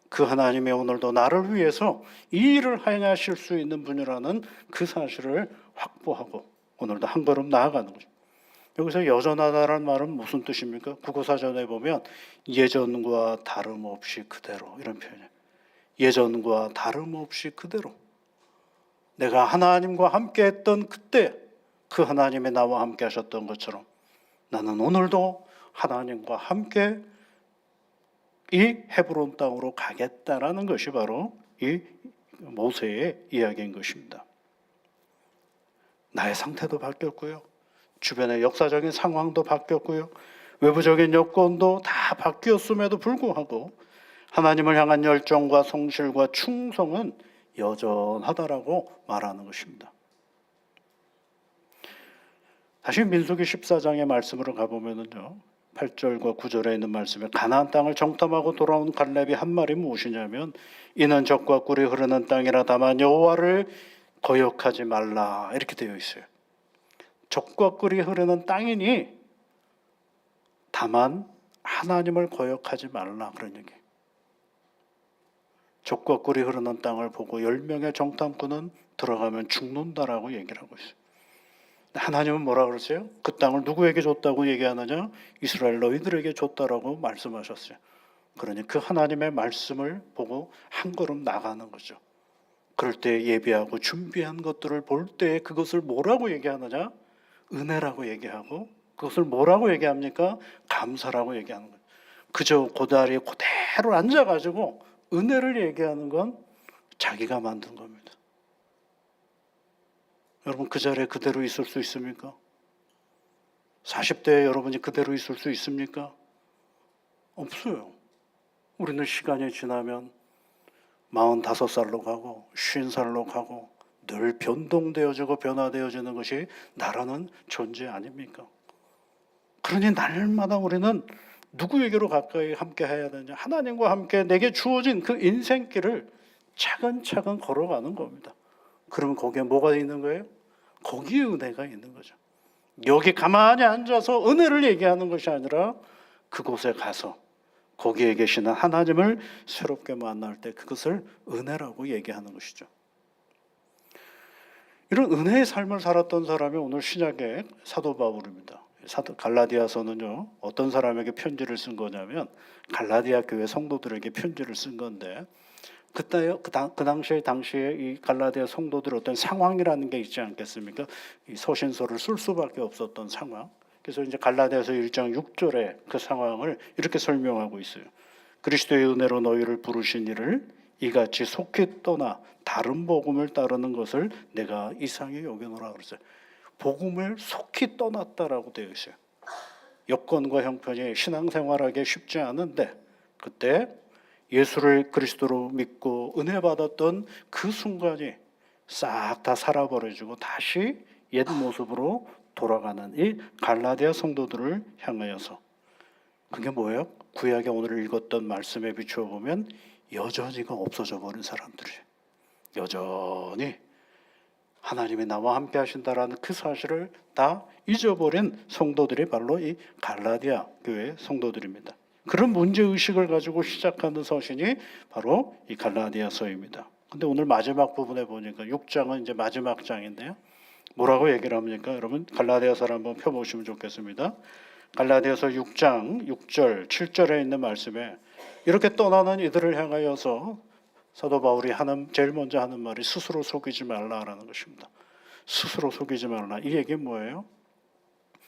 그 하나님이 오늘도 나를 위해서 이 일을 행하실 수 있는 분이라는 그 사실을 확보하고 오늘도 한 걸음 나아가는 거죠. 여기서 여전하다라는 말은 무슨 뜻입니까? 국어사전에 보면 예전과 다름없이 그대로, 이런 표현이에요. 예전과 다름없이 그대로 내가 하나님과 함께 했던 그때 그 하나님이 나와 함께 하셨던 것처럼 나는 오늘도 하나님과 함께 이 헤브론 땅으로 가겠다라는 것이 바로 이 모세의 이야기인 것입니다. 나의 상태도 바뀌었고요. 주변의 역사적인 상황도 바뀌었고요. 외부적인 여건도 다 바뀌었음에도 불구하고 하나님을 향한 열정과 성실과 충성은 여전하다라고 말하는 것입니다. 다시 민수기 14장의 말씀으로 가보면요, 8절과 9절에 있는 말씀에 가나안 땅을 정탐하고 돌아온 갈렙이 한 말이 무엇이냐면 이는 젖과 꿀이 흐르는 땅이라 다만 여호와를 거역하지 말라 이렇게 되어 있어요. 젖과 꿀이 흐르는 땅이니 다만 하나님을 거역하지 말라 그런 얘기. 젖과 꿀이 흐르는 땅을 보고 10명의 정탐꾼은 들어가면 죽는다라고 얘기를 하고 있어요. 하나님은 뭐라 그러세요? 그 땅을 누구에게 줬다고 얘기하느냐? 이스라엘 너희들에게 줬다라고 말씀하셨어요. 그러니 그 하나님의 말씀을 보고 한 걸음 나가는 거죠. 그럴 때 예비하고 준비한 것들을 볼 때 그것을 뭐라고 얘기하느냐? 은혜라고 얘기하고 그것을 뭐라고 얘기합니까? 감사라고 얘기하는 거예요. 그저 고다리에 그대로 앉아가지고 은혜를 얘기하는 건 자기가 만든 겁니다. 여러분 그 자리에 그대로 있을 수 있습니까? 40대에 여러분이 그대로 있을 수 있습니까? 없어요. 우리는 시간이 지나면 45살로 가고 50살로 가고 늘 변동되어지고 변화되어지는 것이 나라는 존재 아닙니까? 그러니 날마다 우리는 누구에게로 가까이 함께 해야 되냐? 하나님과 함께 내게 주어진 그 인생길을 차근차근 걸어가는 겁니다. 그러면 거기에 뭐가 있는 거예요? 거기에 은혜가 있는 거죠. 여기 가만히 앉아서 은혜를 얘기하는 것이 아니라 그곳에 가서 거기에 계시는 하나님을 새롭게 만날 때 그것을 은혜라고 얘기하는 것이죠. 이런 은혜의 삶을 살았던 사람이 오늘 신약의 사도 바울입니다. 갈라디아서는요, 어떤 사람에게 편지를 쓴 거냐면 갈라디아 교회 성도들에게 편지를 쓴 건데 그 당시에 이 갈라디아 성도들 어떤 상황이라는 게 있지 않겠습니까? 이 서신서를 쓸 수밖에 없었던 상황. 그래서 이제 갈라디아서 1장 6절에 그 상황을 이렇게 설명하고 있어요. 그리스도의 은혜로 너희를 부르신 이를 이같이 속히 떠나 다른 복음을 따르는 것을 내가 이상히 여기노라 그랬어요. 복음을 속히 떠났다라고 되어 있어요. 여건과 형편이 신앙생활하기 쉽지 않은데 그때 예수를 그리스도로 믿고 은혜 받았던 그 순간이 싹 다 살아버려지고 다시 옛 모습으로 돌아가는 이 갈라디아 성도들을 향하여서 그게 뭐예요? 구약에 오늘 읽었던 말씀에 비추어 보면 여전히가 없어져 버린 사람들이에요. 여전히 하나님이 나와 함께 하신다라는 그 사실을 다 잊어버린 성도들이 바로 이 갈라디아 교회 성도들입니다. 그런 문제의식을 가지고 시작하는 서신이 바로 이 갈라디아서입니다. 근데 오늘 마지막 부분에 보니까 6장은 이제 마지막 장인데요. 뭐라고 얘기를 합니까? 여러분 갈라디아서를 한번 펴보시면 좋겠습니다. 갈라디아서 6장 6절 7절에 있는 말씀에 이렇게 떠나는 이들을 향하여서 사도 바울이 제일 먼저 하는 말이 스스로 속이지 말라라는 것입니다. 스스로 속이지 말라. 이 얘기는 뭐예요?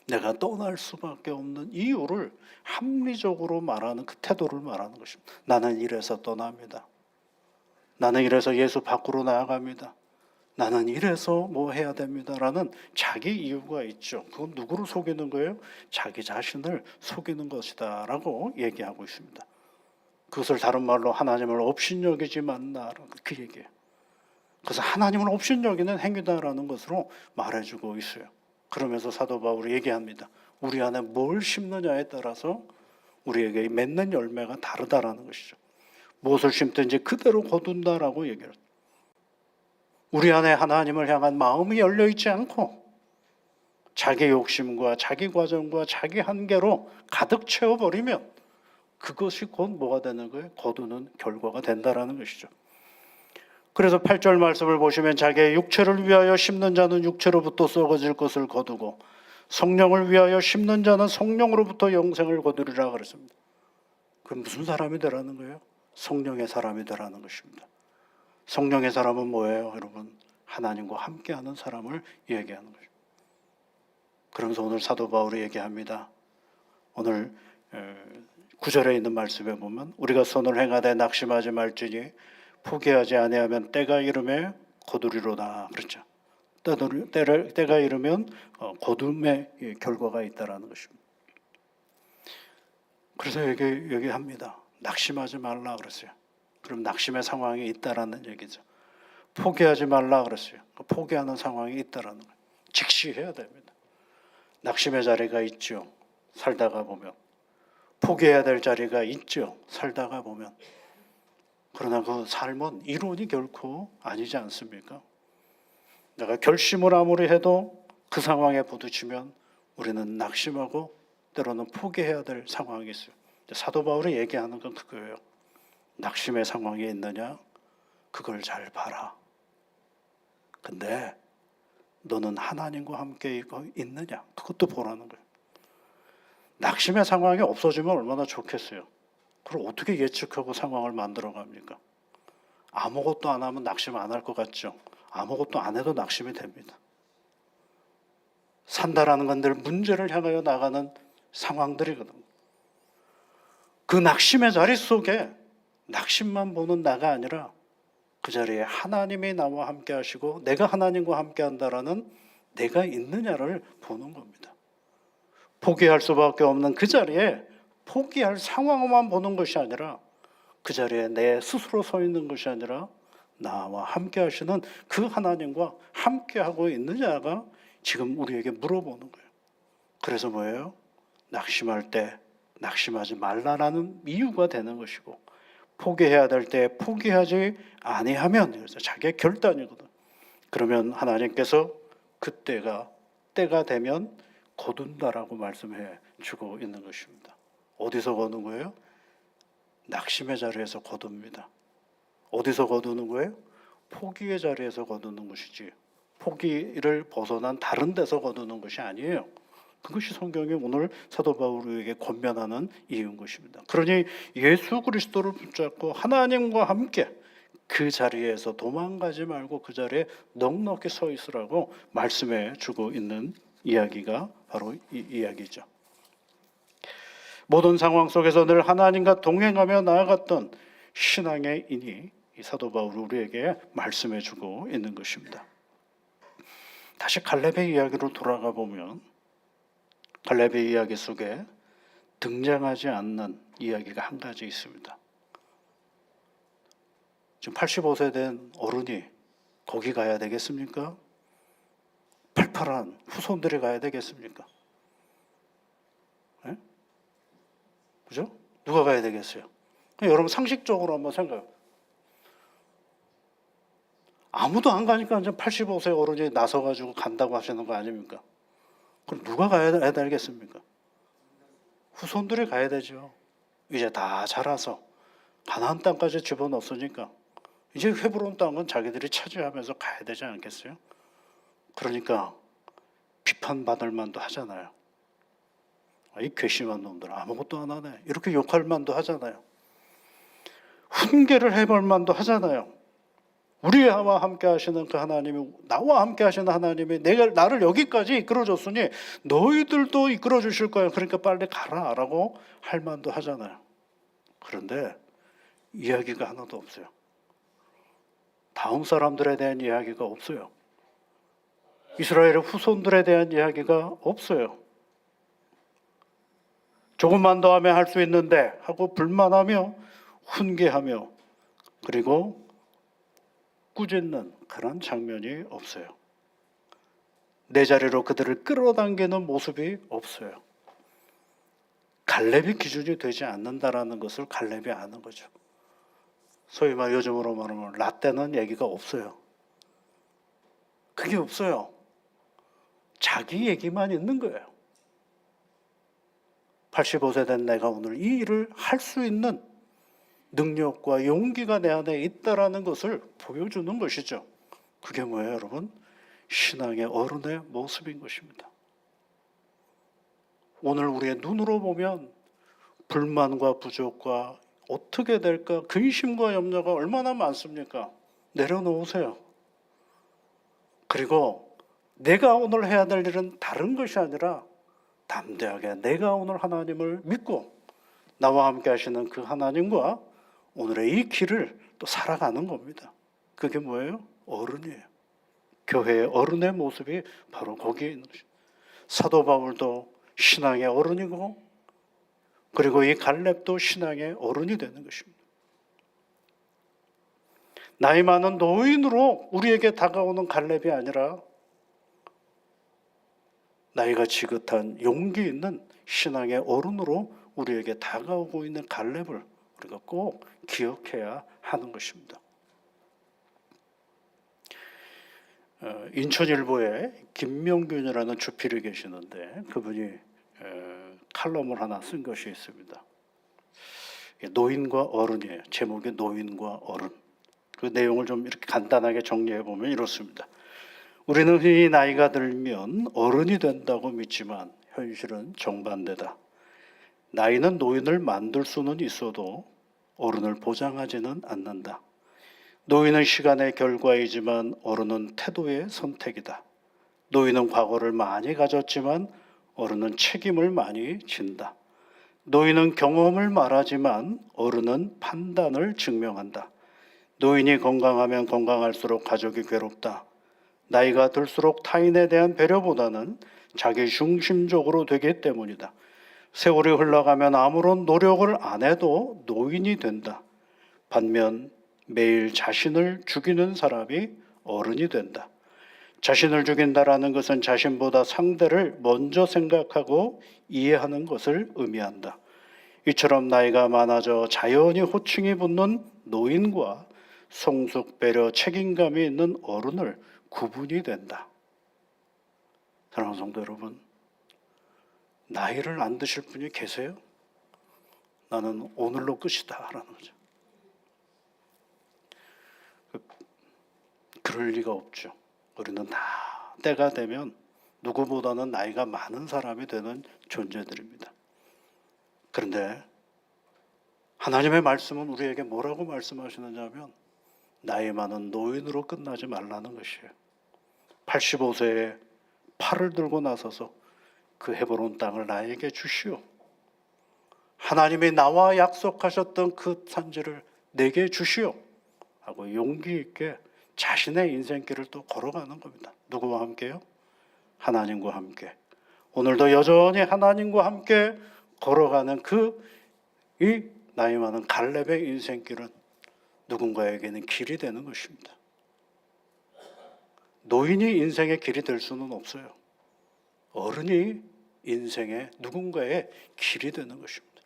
내가 떠날 수밖에 없는 이유를 합리적으로 말하는 그 태도를 말하는 것입니다. 나는 이래서 떠납니다. 나는 이래서 예수 밖으로 나아갑니다. 나는 이래서 뭐 해야 됩니다라는 자기 이유가 있죠. 그건 누구를 속이는 거예요? 자기 자신을 속이는 것이다라고 얘기하고 있습니다. 그것을 다른 말로 하나님을 업신여기지 말라라는 그 얘기예요. 그래서 하나님을 업신여기는 행위다라는 것으로 말해주고 있어요. 그러면서 사도 바울이 얘기합니다. 우리 안에 뭘 심느냐에 따라서 우리에게 맺는 열매가 다르다라는 것이죠. 무엇을 심든지 그대로 거둔다라고 얘기를. 우리 안에 하나님을 향한 마음이 열려있지 않고 자기 욕심과 자기 과정과 자기 한계로 가득 채워버리면 그것이 곧 뭐가 되는 거예요? 거두는 결과가 된다라는 것이죠. 그래서 8절 말씀을 보시면 자기의 육체를 위하여 심는 자는 육체로부터 썩어질 것을 거두고 성령을 위하여 심는 자는 성령으로부터 영생을 거두리라 그랬습니다. 그럼 무슨 사람이 되라는 거예요? 성령의 사람이 되라는 것입니다. 성령의 사람은 뭐예요, 여러분? 하나님과 함께하는 사람을 얘기하는 것입니다. 그러면서 오늘 사도 바울이 얘기합니다. 오늘 9절에 있는 말씀에 보면 우리가 선을 행하되 낙심하지 말지니 포기하지 아니하면 때가 이르매 거두리로다. 그렇죠. 때가 이르면 거둠의 결과가 있다라는 것입니다. 그래서 얘기합니다. 낙심하지 말라 그랬어요. 그럼 낙심의 상황이 있다라는 얘기죠. 포기하지 말라 그랬어요. 포기하는 상황이 있다라는 거예요. 직시해야 됩니다. 낙심의 자리가 있죠. 살다가 보면. 포기해야 될 자리가 있죠. 살다가 보면. 그러나 그 삶은 이론이 결코 아니지 않습니까? 내가 결심을 아무리 해도 그 상황에 부딪히면 우리는 낙심하고 때로는 포기해야 될 상황이 있어요. 사도 바울이 얘기하는 건 그거예요. 낙심의 상황이 있느냐? 그걸 잘 봐라. 근데 너는 하나님과 함께 있느냐? 그것도 보라는 거예요. 낙심의 상황이 없어지면 얼마나 좋겠어요. 그걸 어떻게 예측하고 상황을 만들어 갑니까? 아무것도 안 하면 낙심 안 할 것 같죠? 아무것도 안 해도 낙심이 됩니다. 산다라는 건 늘 문제를 향하여 나가는 상황들이거든요. 그 낙심의 자리 속에 낙심만 보는 나가 아니라 그 자리에 하나님이 나와 함께 하시고 내가 하나님과 함께 한다라는 내가 있느냐를 보는 겁니다. 포기할 수밖에 없는 그 자리에 포기할 상황만 보는 것이 아니라 그 자리에 내 스스로 서 있는 것이 아니라 나와 함께 하시는 그 하나님과 함께 하고 있느냐가 지금 우리에게 물어보는 거예요. 그래서 뭐예요? 낙심할 때 낙심하지 말라라는 이유가 되는 것이고 포기해야 될 때 포기하지 아니하면 그래서 자기의 결단이거든. 그러면 하나님께서 그때가 때가 되면 거둔다라고 말씀해 주고 있는 것입니다. 어디서 거둔 거예요? 낙심의 자리에서 거둡니다. 어디서 거두는 거예요? 포기의 자리에서 거두는 것이지 포기를 벗어난 다른 데서 거두는 것이 아니에요. 그것이 성경이 오늘 사도 바울에게 권면하는 이유인 것입니다. 그러니 예수 그리스도를 붙잡고 하나님과 함께 그 자리에서 도망가지 말고 그 자리에 넉넉히 서 있으라고 말씀해 주고 있는 이야기가 바로 이 이야기죠. 모든 상황 속에서 늘 하나님과 동행하며 나아갔던 신앙의 인이 이 사도 바울이 우리에게 말씀해 주고 있는 것입니다. 다시 갈렙의 이야기로 돌아가 보면 갈렙의 이야기 속에 등장하지 않는 이야기가 한 가지 있습니다. 지금 85세 된 어른이 거기 가야 되겠습니까? 팔팔한 후손들이 가야 되겠습니까? 네? 그죠? 누가 가야 되겠어요? 여러분 상식적으로 한번 생각해요. 아무도 안 가니까 이제 85세 어른이 나서가지고 간다고 하시는 거 아닙니까? 그럼 누가 가야 되겠습니까? 후손들이 가야 되죠. 이제 다 자라서 가나안 땅까지 집어넣었으니까 이제 헤브론 땅은 자기들이 차지하면서 가야 되지 않겠어요? 그러니까 비판받을 만도 하잖아요. 이 괘씸한 놈들 아무것도 안 하네. 이렇게 욕할 만도 하잖아요. 훈계를 해볼 만도 하잖아요. 우리와 함께 하시는 그 하나님이 나와 함께 하시는 하나님이 나를 여기까지 이끌어줬으니 너희들도 이끌어 주실 거야. 그러니까 빨리 가라 라고 할 만도 하잖아요. 그런데 이야기가 하나도 없어요. 다음 사람들에 대한 이야기가 없어요. 이스라엘의 후손들에 대한 이야기가 없어요. 조금만 더 하면 할 수 있는데 하고 불만하며 훈계하며 그리고 꾸짖는 그런 장면이 없어요. 내 자리로 그들을 끌어당기는 모습이 없어요. 갈렙이 기준이 되지 않는다라는 것을 갈렙이 아는 거죠. 소위 말 요즘으로 말하면 라떼는 얘기가 없어요. 그게 없어요. 자기 얘기만 있는 거예요. 85세 된 내가 오늘 이 일을 할 수 있는 능력과 용기가 내 안에 있다라는 것을 보여주는 것이죠. 그게 뭐예요, 여러분? 신앙의 어른의 모습인 것입니다. 오늘 우리의 눈으로 보면 불만과 부족과 어떻게 될까? 근심과 염려가 얼마나 많습니까? 내려놓으세요. 그리고 내가 오늘 해야 될 일은 다른 것이 아니라 담대하게 내가 오늘 하나님을 믿고 나와 함께 하시는 그 하나님과 오늘의 이 길을 또 살아가는 겁니다. 그게 뭐예요? 어른이에요. 교회의 어른의 모습이 바로 거기에 있는 것입니다. 사도 바울도 신앙의 어른이고, 그리고 이 갈렙도 신앙의 어른이 되는 것입니다. 나이 많은 노인으로 우리에게 다가오는 갈렙이 아니라 나이가 지긋한 용기 있는 신앙의 어른으로 우리에게 다가오고 있는 갈렙을 우리가 꼭 기억해야 하는 것입니다. 인천일보에 김명균이라는 주필이 계시는데 그분이 칼럼을 하나 쓴 것이 있습니다. 노인과 어른이에요. 제목이 노인과 어른. 그 내용을 좀 이렇게 간단하게 정리해 보면 이렇습니다. 우리는 흔히 나이가 들면 어른이 된다고 믿지만 현실은 정반대다. 나이는 노인을 만들 수는 있어도 어른을 보장하지는 않는다. 노인은 시간의 결과이지만 어른은 태도의 선택이다. 노인은 과거를 많이 가졌지만 어른은 책임을 많이 진다. 노인은 경험을 말하지만 어른은 판단을 증명한다. 노인이 건강하면 건강할수록 가족이 괴롭다. 나이가 들수록 타인에 대한 배려보다는 자기 중심적으로 되기 때문이다. 세월이 흘러가면 아무런 노력을 안 해도 노인이 된다. 반면 매일 자신을 죽이는 사람이 어른이 된다. 자신을 죽인다라는 것은 자신보다 상대를 먼저 생각하고 이해하는 것을 의미한다. 이처럼 나이가 많아져 자연히 호칭이 붙는 노인과 성숙, 배려, 책임감이 있는 어른을 구분이 된다. 사랑하는 성도 여러분, 나이를 안 드실 분이 계세요? 나는 오늘로 끝이다 라는 거죠. 그럴 리가 없죠. 우리는 다 때가 되면 누구보다는 나이가 많은 사람이 되는 존재들입니다. 그런데 하나님의 말씀은 우리에게 뭐라고 말씀하시느냐 하면 나이 많은 노인으로 끝나지 말라는 것이에요. 85세에 팔을 들고 나서서 그 헤브론 땅을 나에게 주시오. 하나님이 나와 약속하셨던 그 산지를 내게 주시오. 하고 용기 있게 자신의 인생길을 또 걸어가는 겁니다. 누구와 함께요? 하나님과 함께. 오늘도 여전히 하나님과 함께 걸어가는 이 나이 많은 갈렙의 인생길은 누군가에게는 길이 되는 것입니다. 노인이 인생의 길이 될 수는 없어요. 어른이 인생의 누군가의 길이 되는 것입니다.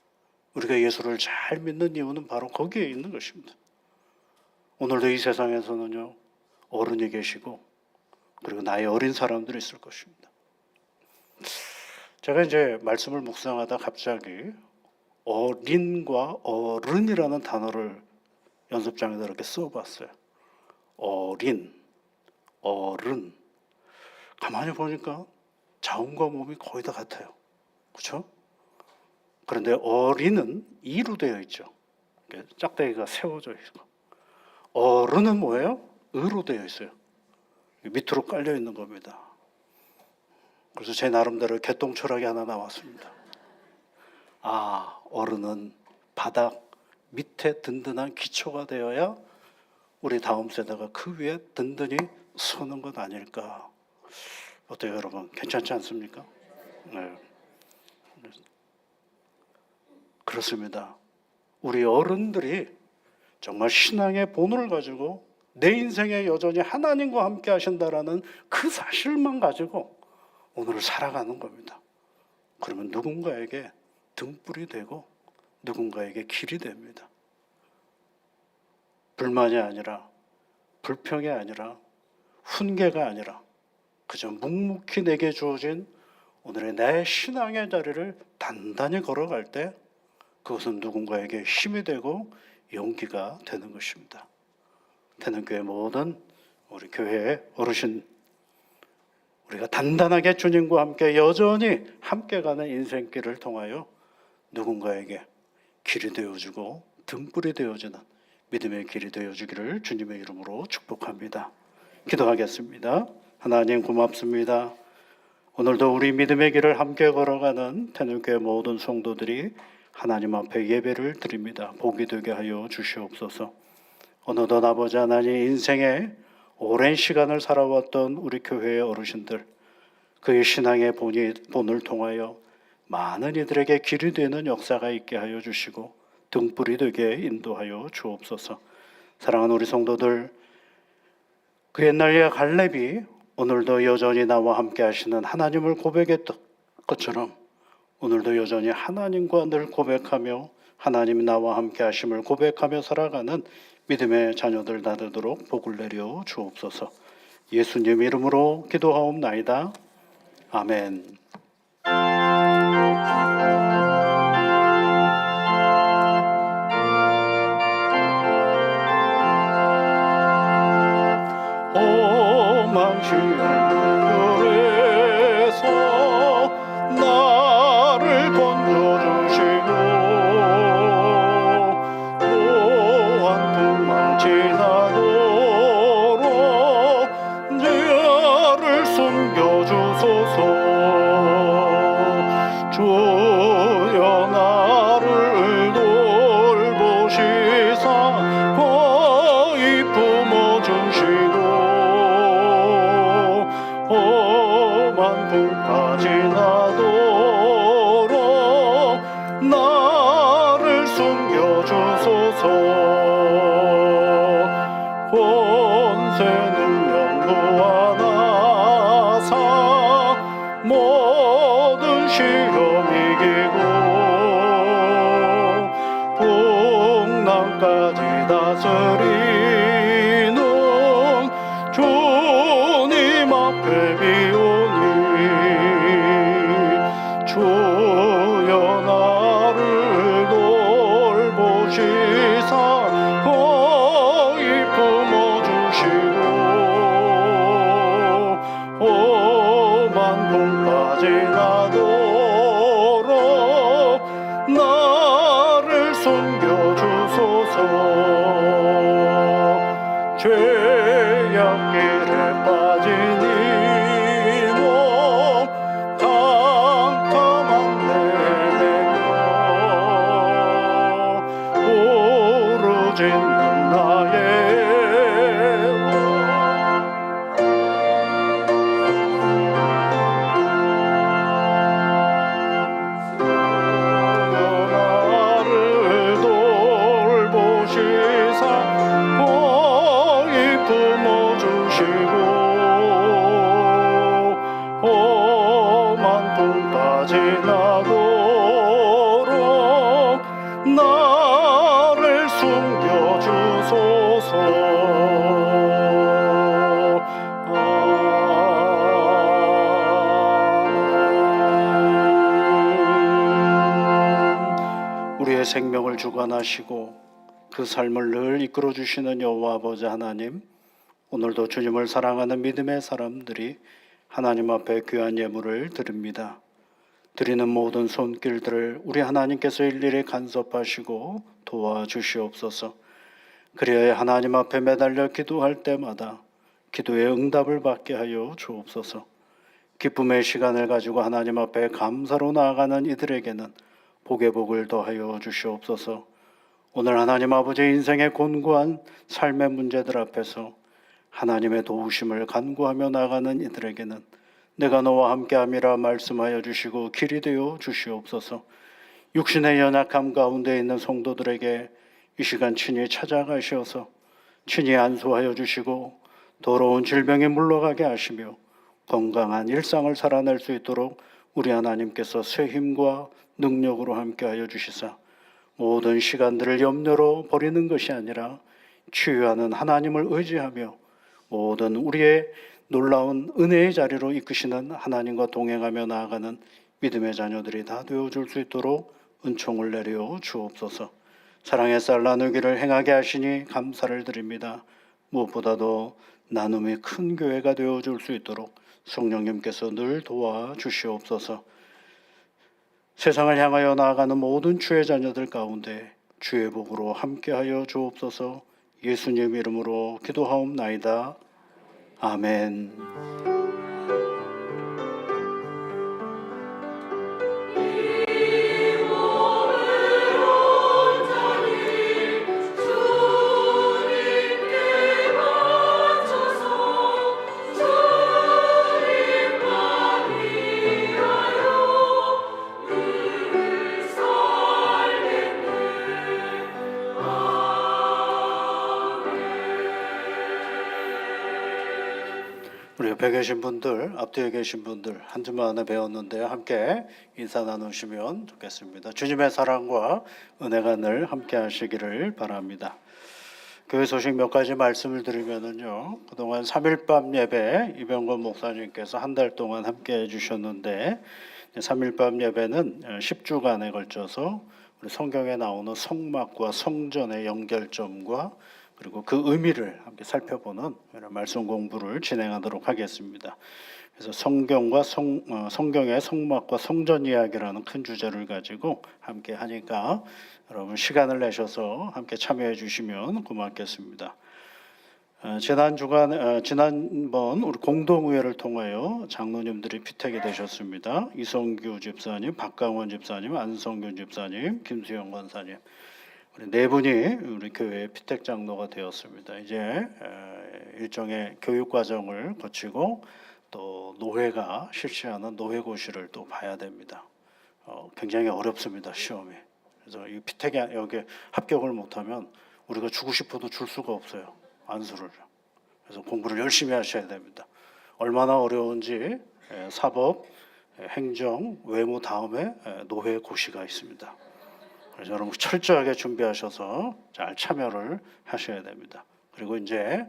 우리가 예수를 잘 믿는 이유는 바로 거기에 있는 것입니다. 오늘도 이 세상에서는요, 어른이 계시고 그리고 나이 어린 사람들이 있을 것입니다. 제가 이제 말씀을 묵상하다 갑자기 어린과 어른이라는 단어를 연습장에다 이렇게 써봤어요. 어린, 어른. 가만히 보니까 자음과 몸이 거의 다 같아요. 그렇죠? 그런데 어린은 이로 되어 있죠. 짝대기가 세워져 있고. 어른은 뭐예요? 의로 되어 있어요. 밑으로 깔려 있는 겁니다. 그래서 제 나름대로 개똥 철학이 하나 나왔습니다. 아, 어른은 바닥 밑에 든든한 기초가 되어야 우리 다음 세대가 그 위에 든든히 서는 것 아닐까. 어때요, 여러분? 괜찮지 않습니까? 네. 그렇습니다. 우리 어른들이 정말 신앙의 본을 가지고 내 인생에 여전히 하나님과 함께 하신다라는 그 사실만 가지고 오늘을 살아가는 겁니다. 그러면 누군가에게 등불이 되고 누군가에게 길이 됩니다. 불만이 아니라, 불평이 아니라, 훈계가 아니라 그저 묵묵히 내게 주어진 오늘의 내 신앙의 자리를 단단히 걸어갈 때 그것은 누군가에게 힘이 되고 용기가 되는 것입니다. 태능교회 모든 우리 교회의 어르신, 우리가 단단하게 주님과 함께 여전히 함께 가는 인생길을 통하여 누군가에게 길이 되어주고 등불이 되어지는 믿음의 길이 되어주기를 주님의 이름으로 축복합니다. 기도하겠습니다. 하나님 고맙습니다. 오늘도 우리 믿음의 길을 함께 걸어가는 태능교회 모든 성도들이 하나님 앞에 예배를 드립니다. 복이 되게 하여 주시옵소서. 어느덧 아버지 하나님 인생에 오랜 시간을 살아왔던 우리 교회의 어르신들, 그의 신앙의 본을 통하여 많은 이들에게 길이 되는 역사가 있게 하여 주시고 등불이 되게 인도하여 주옵소서. 사랑하는 우리 성도들, 그 옛날의 갈렙이 오늘도 여전히 나와 함께 하시는 하나님을 고백했던 것처럼 오늘도 여전히 하나님과 늘 고백하며 하나님 나와 함께 하심을 고백하며 살아가는 믿음의 자녀들 다 되도록 복을 내려 주옵소서. 예수님 이름으로 기도하옵나이다. 아멘. 험한 시험들에서 나를 건져주시고 또한 풍랑 지나도록 나를 숨겨주소서. 주여 나를 돌보시사 거의 품어주시고 험한 풍까지 나도록 나를 숨겨주소서. 권세 능력 무한하사 모든 시험 이기고 풍랑까지 다스리는 주님 앞에 비오니 주여 나를 돌보시사 거의 품어주시고 험한 풍까지 나도록 나를 숨겨주소서. 죄악길에 빠진 이몸 캄캄한 내 내며 부르짖는 나의 나를 돌보시사 거의 품어주시고 험한 풍까지 나도록 나를 숨겨주소서. 아멘. 우리의 생명을 주관하시고 그 삶을 늘 이끌어 주시는 여호와 아버지 하나님, 오늘도 주님을 사랑하는 믿음의 사람들이 하나님 앞에 귀한 예물을 드립니다. 드리는 모든 손길들을 우리 하나님께서 일일이 간섭하시고 도와주시옵소서. 그리하여 하나님 앞에 매달려 기도할 때마다 기도의 응답을 받게 하여 주옵소서. 기쁨의 시간을 가지고 하나님 앞에 감사로 나아가는 이들에게는 복의 복을 더하여 주시옵소서. 오늘 하나님 아버지 인생의 곤고한 삶의 문제들 앞에서 하나님의 도우심을 간구하며 나가는 이들에게는 내가 너와 함께함이라 말씀하여 주시고 길이 되어 주시옵소서. 육신의 연약함 가운데 있는 성도들에게 이 시간 친히 찾아가셔서 친히 안수하여 주시고 더러운 질병이 물러가게 하시며 건강한 일상을 살아낼 수 있도록 우리 하나님께서 새 힘과 능력으로 함께하여 주시사 모든 시간들을 염려로 버리는 것이 아니라 치유하는 하나님을 의지하며 모든 우리의 놀라운 은혜의 자리로 이끄시는 하나님과 동행하며 나아가는 믿음의 자녀들이 다 되어줄 수 있도록 은총을 내려 주옵소서. 사랑의 쌀 나누기를 행하게 하시니 감사를 드립니다. 무엇보다도 나눔이 큰 교회가 되어줄 수 있도록 성령님께서 늘 도와주시옵소서. 세상을 향하여 나아가는 모든 주의 자녀들 가운데 주의 복으로 함께하여 주옵소서. 예수님 이름으로 기도하옵나이다. 아멘. 우리 옆에 계신 분들, 앞뒤에 계신 분들 한 주만에 배웠는데 함께 인사 나누시면 좋겠습니다. 주님의 사랑과 은혜가 늘 함께 하시기를 바랍니다. 교회 소식 몇 가지 말씀을 드리면은요, 그동안 3일밤 예배 이병건 목사님께서 한 달 동안 함께 해주셨는데 3일밤 예배는 10주간에 걸쳐서 우리 성경에 나오는 성막과 성전의 연결점과 그리고 그 의미를 함께 살펴보는 말씀 공부를 진행하도록 하겠습니다. 그래서 성경의 성막과 성전 이야기라는 큰 주제를 가지고 함께 하니까 여러분 시간을 내셔서 함께 참여해 주시면 고맙겠습니다. 지난번 우리 공동의회를 통하여 장로님들이 피택이 되셨습니다. 이성규 집사님, 박강원 집사님, 안성균 집사님, 김수영 권사님, 우리 네 분이 우리 교회의 피택 장로가 되었습니다. 이제 일종의 교육 과정을 거치고 또 노회가 실시하는 노회고시를 또 봐야 됩니다. 굉장히 어렵습니다, 시험이. 그래서 이 피택에 여기 합격을 못하면 우리가 주고 싶어도 줄 수가 없어요, 안수를. 그래서 공부를 열심히 하셔야 됩니다. 얼마나 어려운지 사법, 행정, 외무 다음에 노회고시가 있습니다. 그래서 여러분 철저하게 준비하셔서 잘 참여를 하셔야 됩니다. 그리고 이제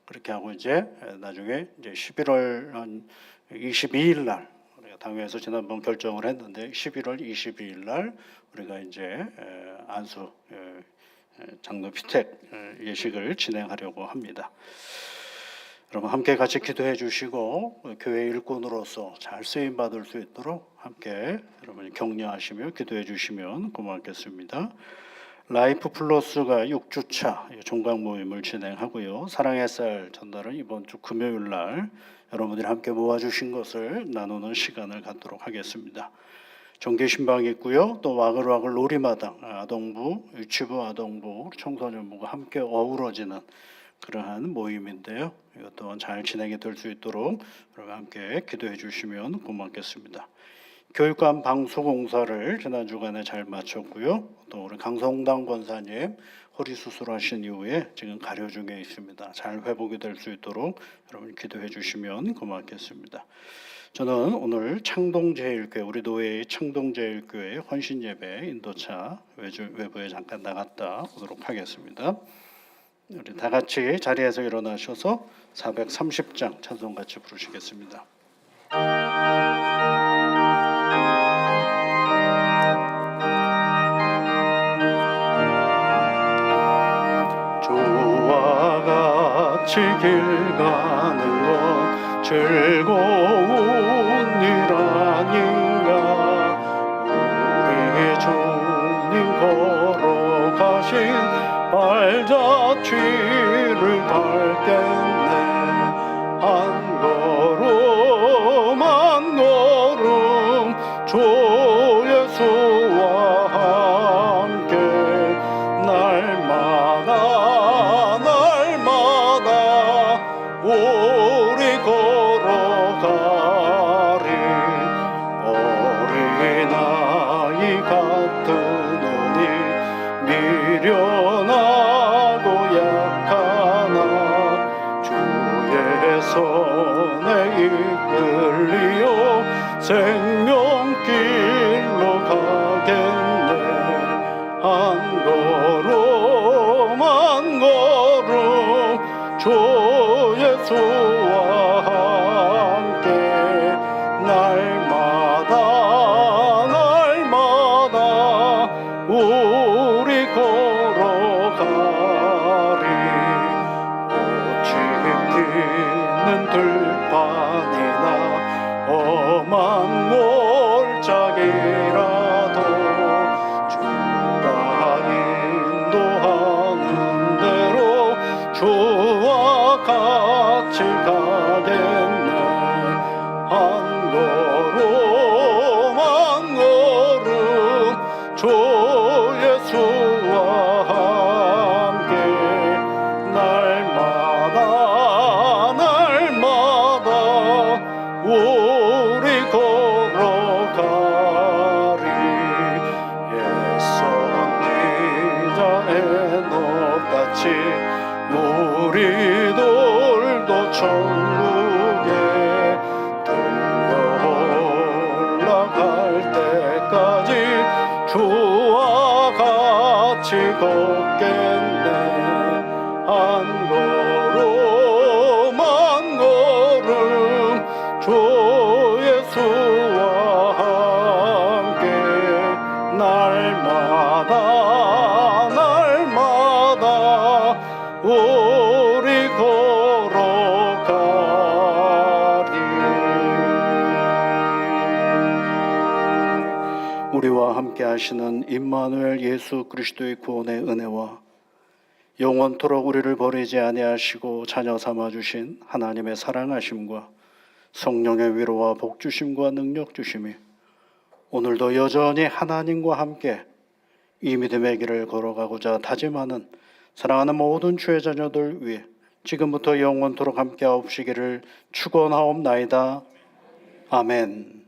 그렇게 하고 이제 나중에 이제 11월 한 22일 날 우리가 당회에서 지난번 결정을 했는데 11월 22일 날 우리가 이제 안수 장로 피택 예식을 진행하려고 합니다. 여러분 함께 같이 기도해 주시고 교회 일꾼으로서 잘 쓰임 받을 수 있도록 함께 여러분이 격려하시며 기도해 주시면 고맙겠습니다. 라이프 플러스가 6주차 종강 모임을 진행하고요. 사랑의 쌀 전달은 이번 주 금요일 날 여러분들이 함께 모아주신 것을 나누는 시간을 갖도록 하겠습니다. 정기 신방이 있고요. 또 와글와글 놀이마당, 아동부, 유치부, 아동부, 청소년부가 함께 어우러지는 그러한 모임인데요. 이것 또한 잘 진행이 될 수 있도록 여러분 함께 기도해 주시면 고맙겠습니다. 교육감 방수공사를 지난 주간에 잘 마쳤고요. 또 우리 강성당 권사님 허리 수술하신 이후에 지금 가려 중에 있습니다. 잘 회복이 될 수 있도록 여러분 기도해 주시면 고맙겠습니다. 저는 오늘 창동제일교회 우리 노회의 창동제일교회 헌신예배 인도차 외부에 잠깐 나갔다 오도록 하겠습니다. 우리 다 같이 자리에서 일어나셔서 430장 찬송 같이 부르시겠습니다. 주와 같이 길 가는 것 즐거운 일 아닌가. 우리 주님 걸어가신 발자취를 밟겠네. 한 걸음 한 걸음 주 예수와 함께 날마다 우리 걸어가리. 어린아이 같은 우리 미련하고 약하나 주의 손에 이끌리어 생명길로 가겠네. 한 걸음 한 걸음 주 예수와 함께 날마다 우리 걸어가리. 꽃이 피는 들판이나 험한 몰짝이라도 주가 같이 가겠네. 한 걸음 한 걸음 주 예수와 함께 날마다 날마다 우리 걸어가리. 예선지자의 높같이 우리들도 천국에 들려 올라갈 때까지 주와 같이 걷겠네. 한 걸음 한 걸음 주 예수와 함께 날마다 날마다 우리 걸어가리. 우리와 함께 하시는 임마누엘 예수 그리스도의 구원의 은혜와 영원토록 우리를 버리지 아니하시고 자녀 삼아 주신 하나님의 사랑하심과 성령의 위로와 복 주심과 능력 주심이 오늘도 여전히 하나님과 함께 이 믿음의 길을 걸어가고자 다짐하는 사랑하는 모든 주의 자녀들 위해 지금부터 영원토록 함께 하옵시기를 축원하옵나이다. 아멘.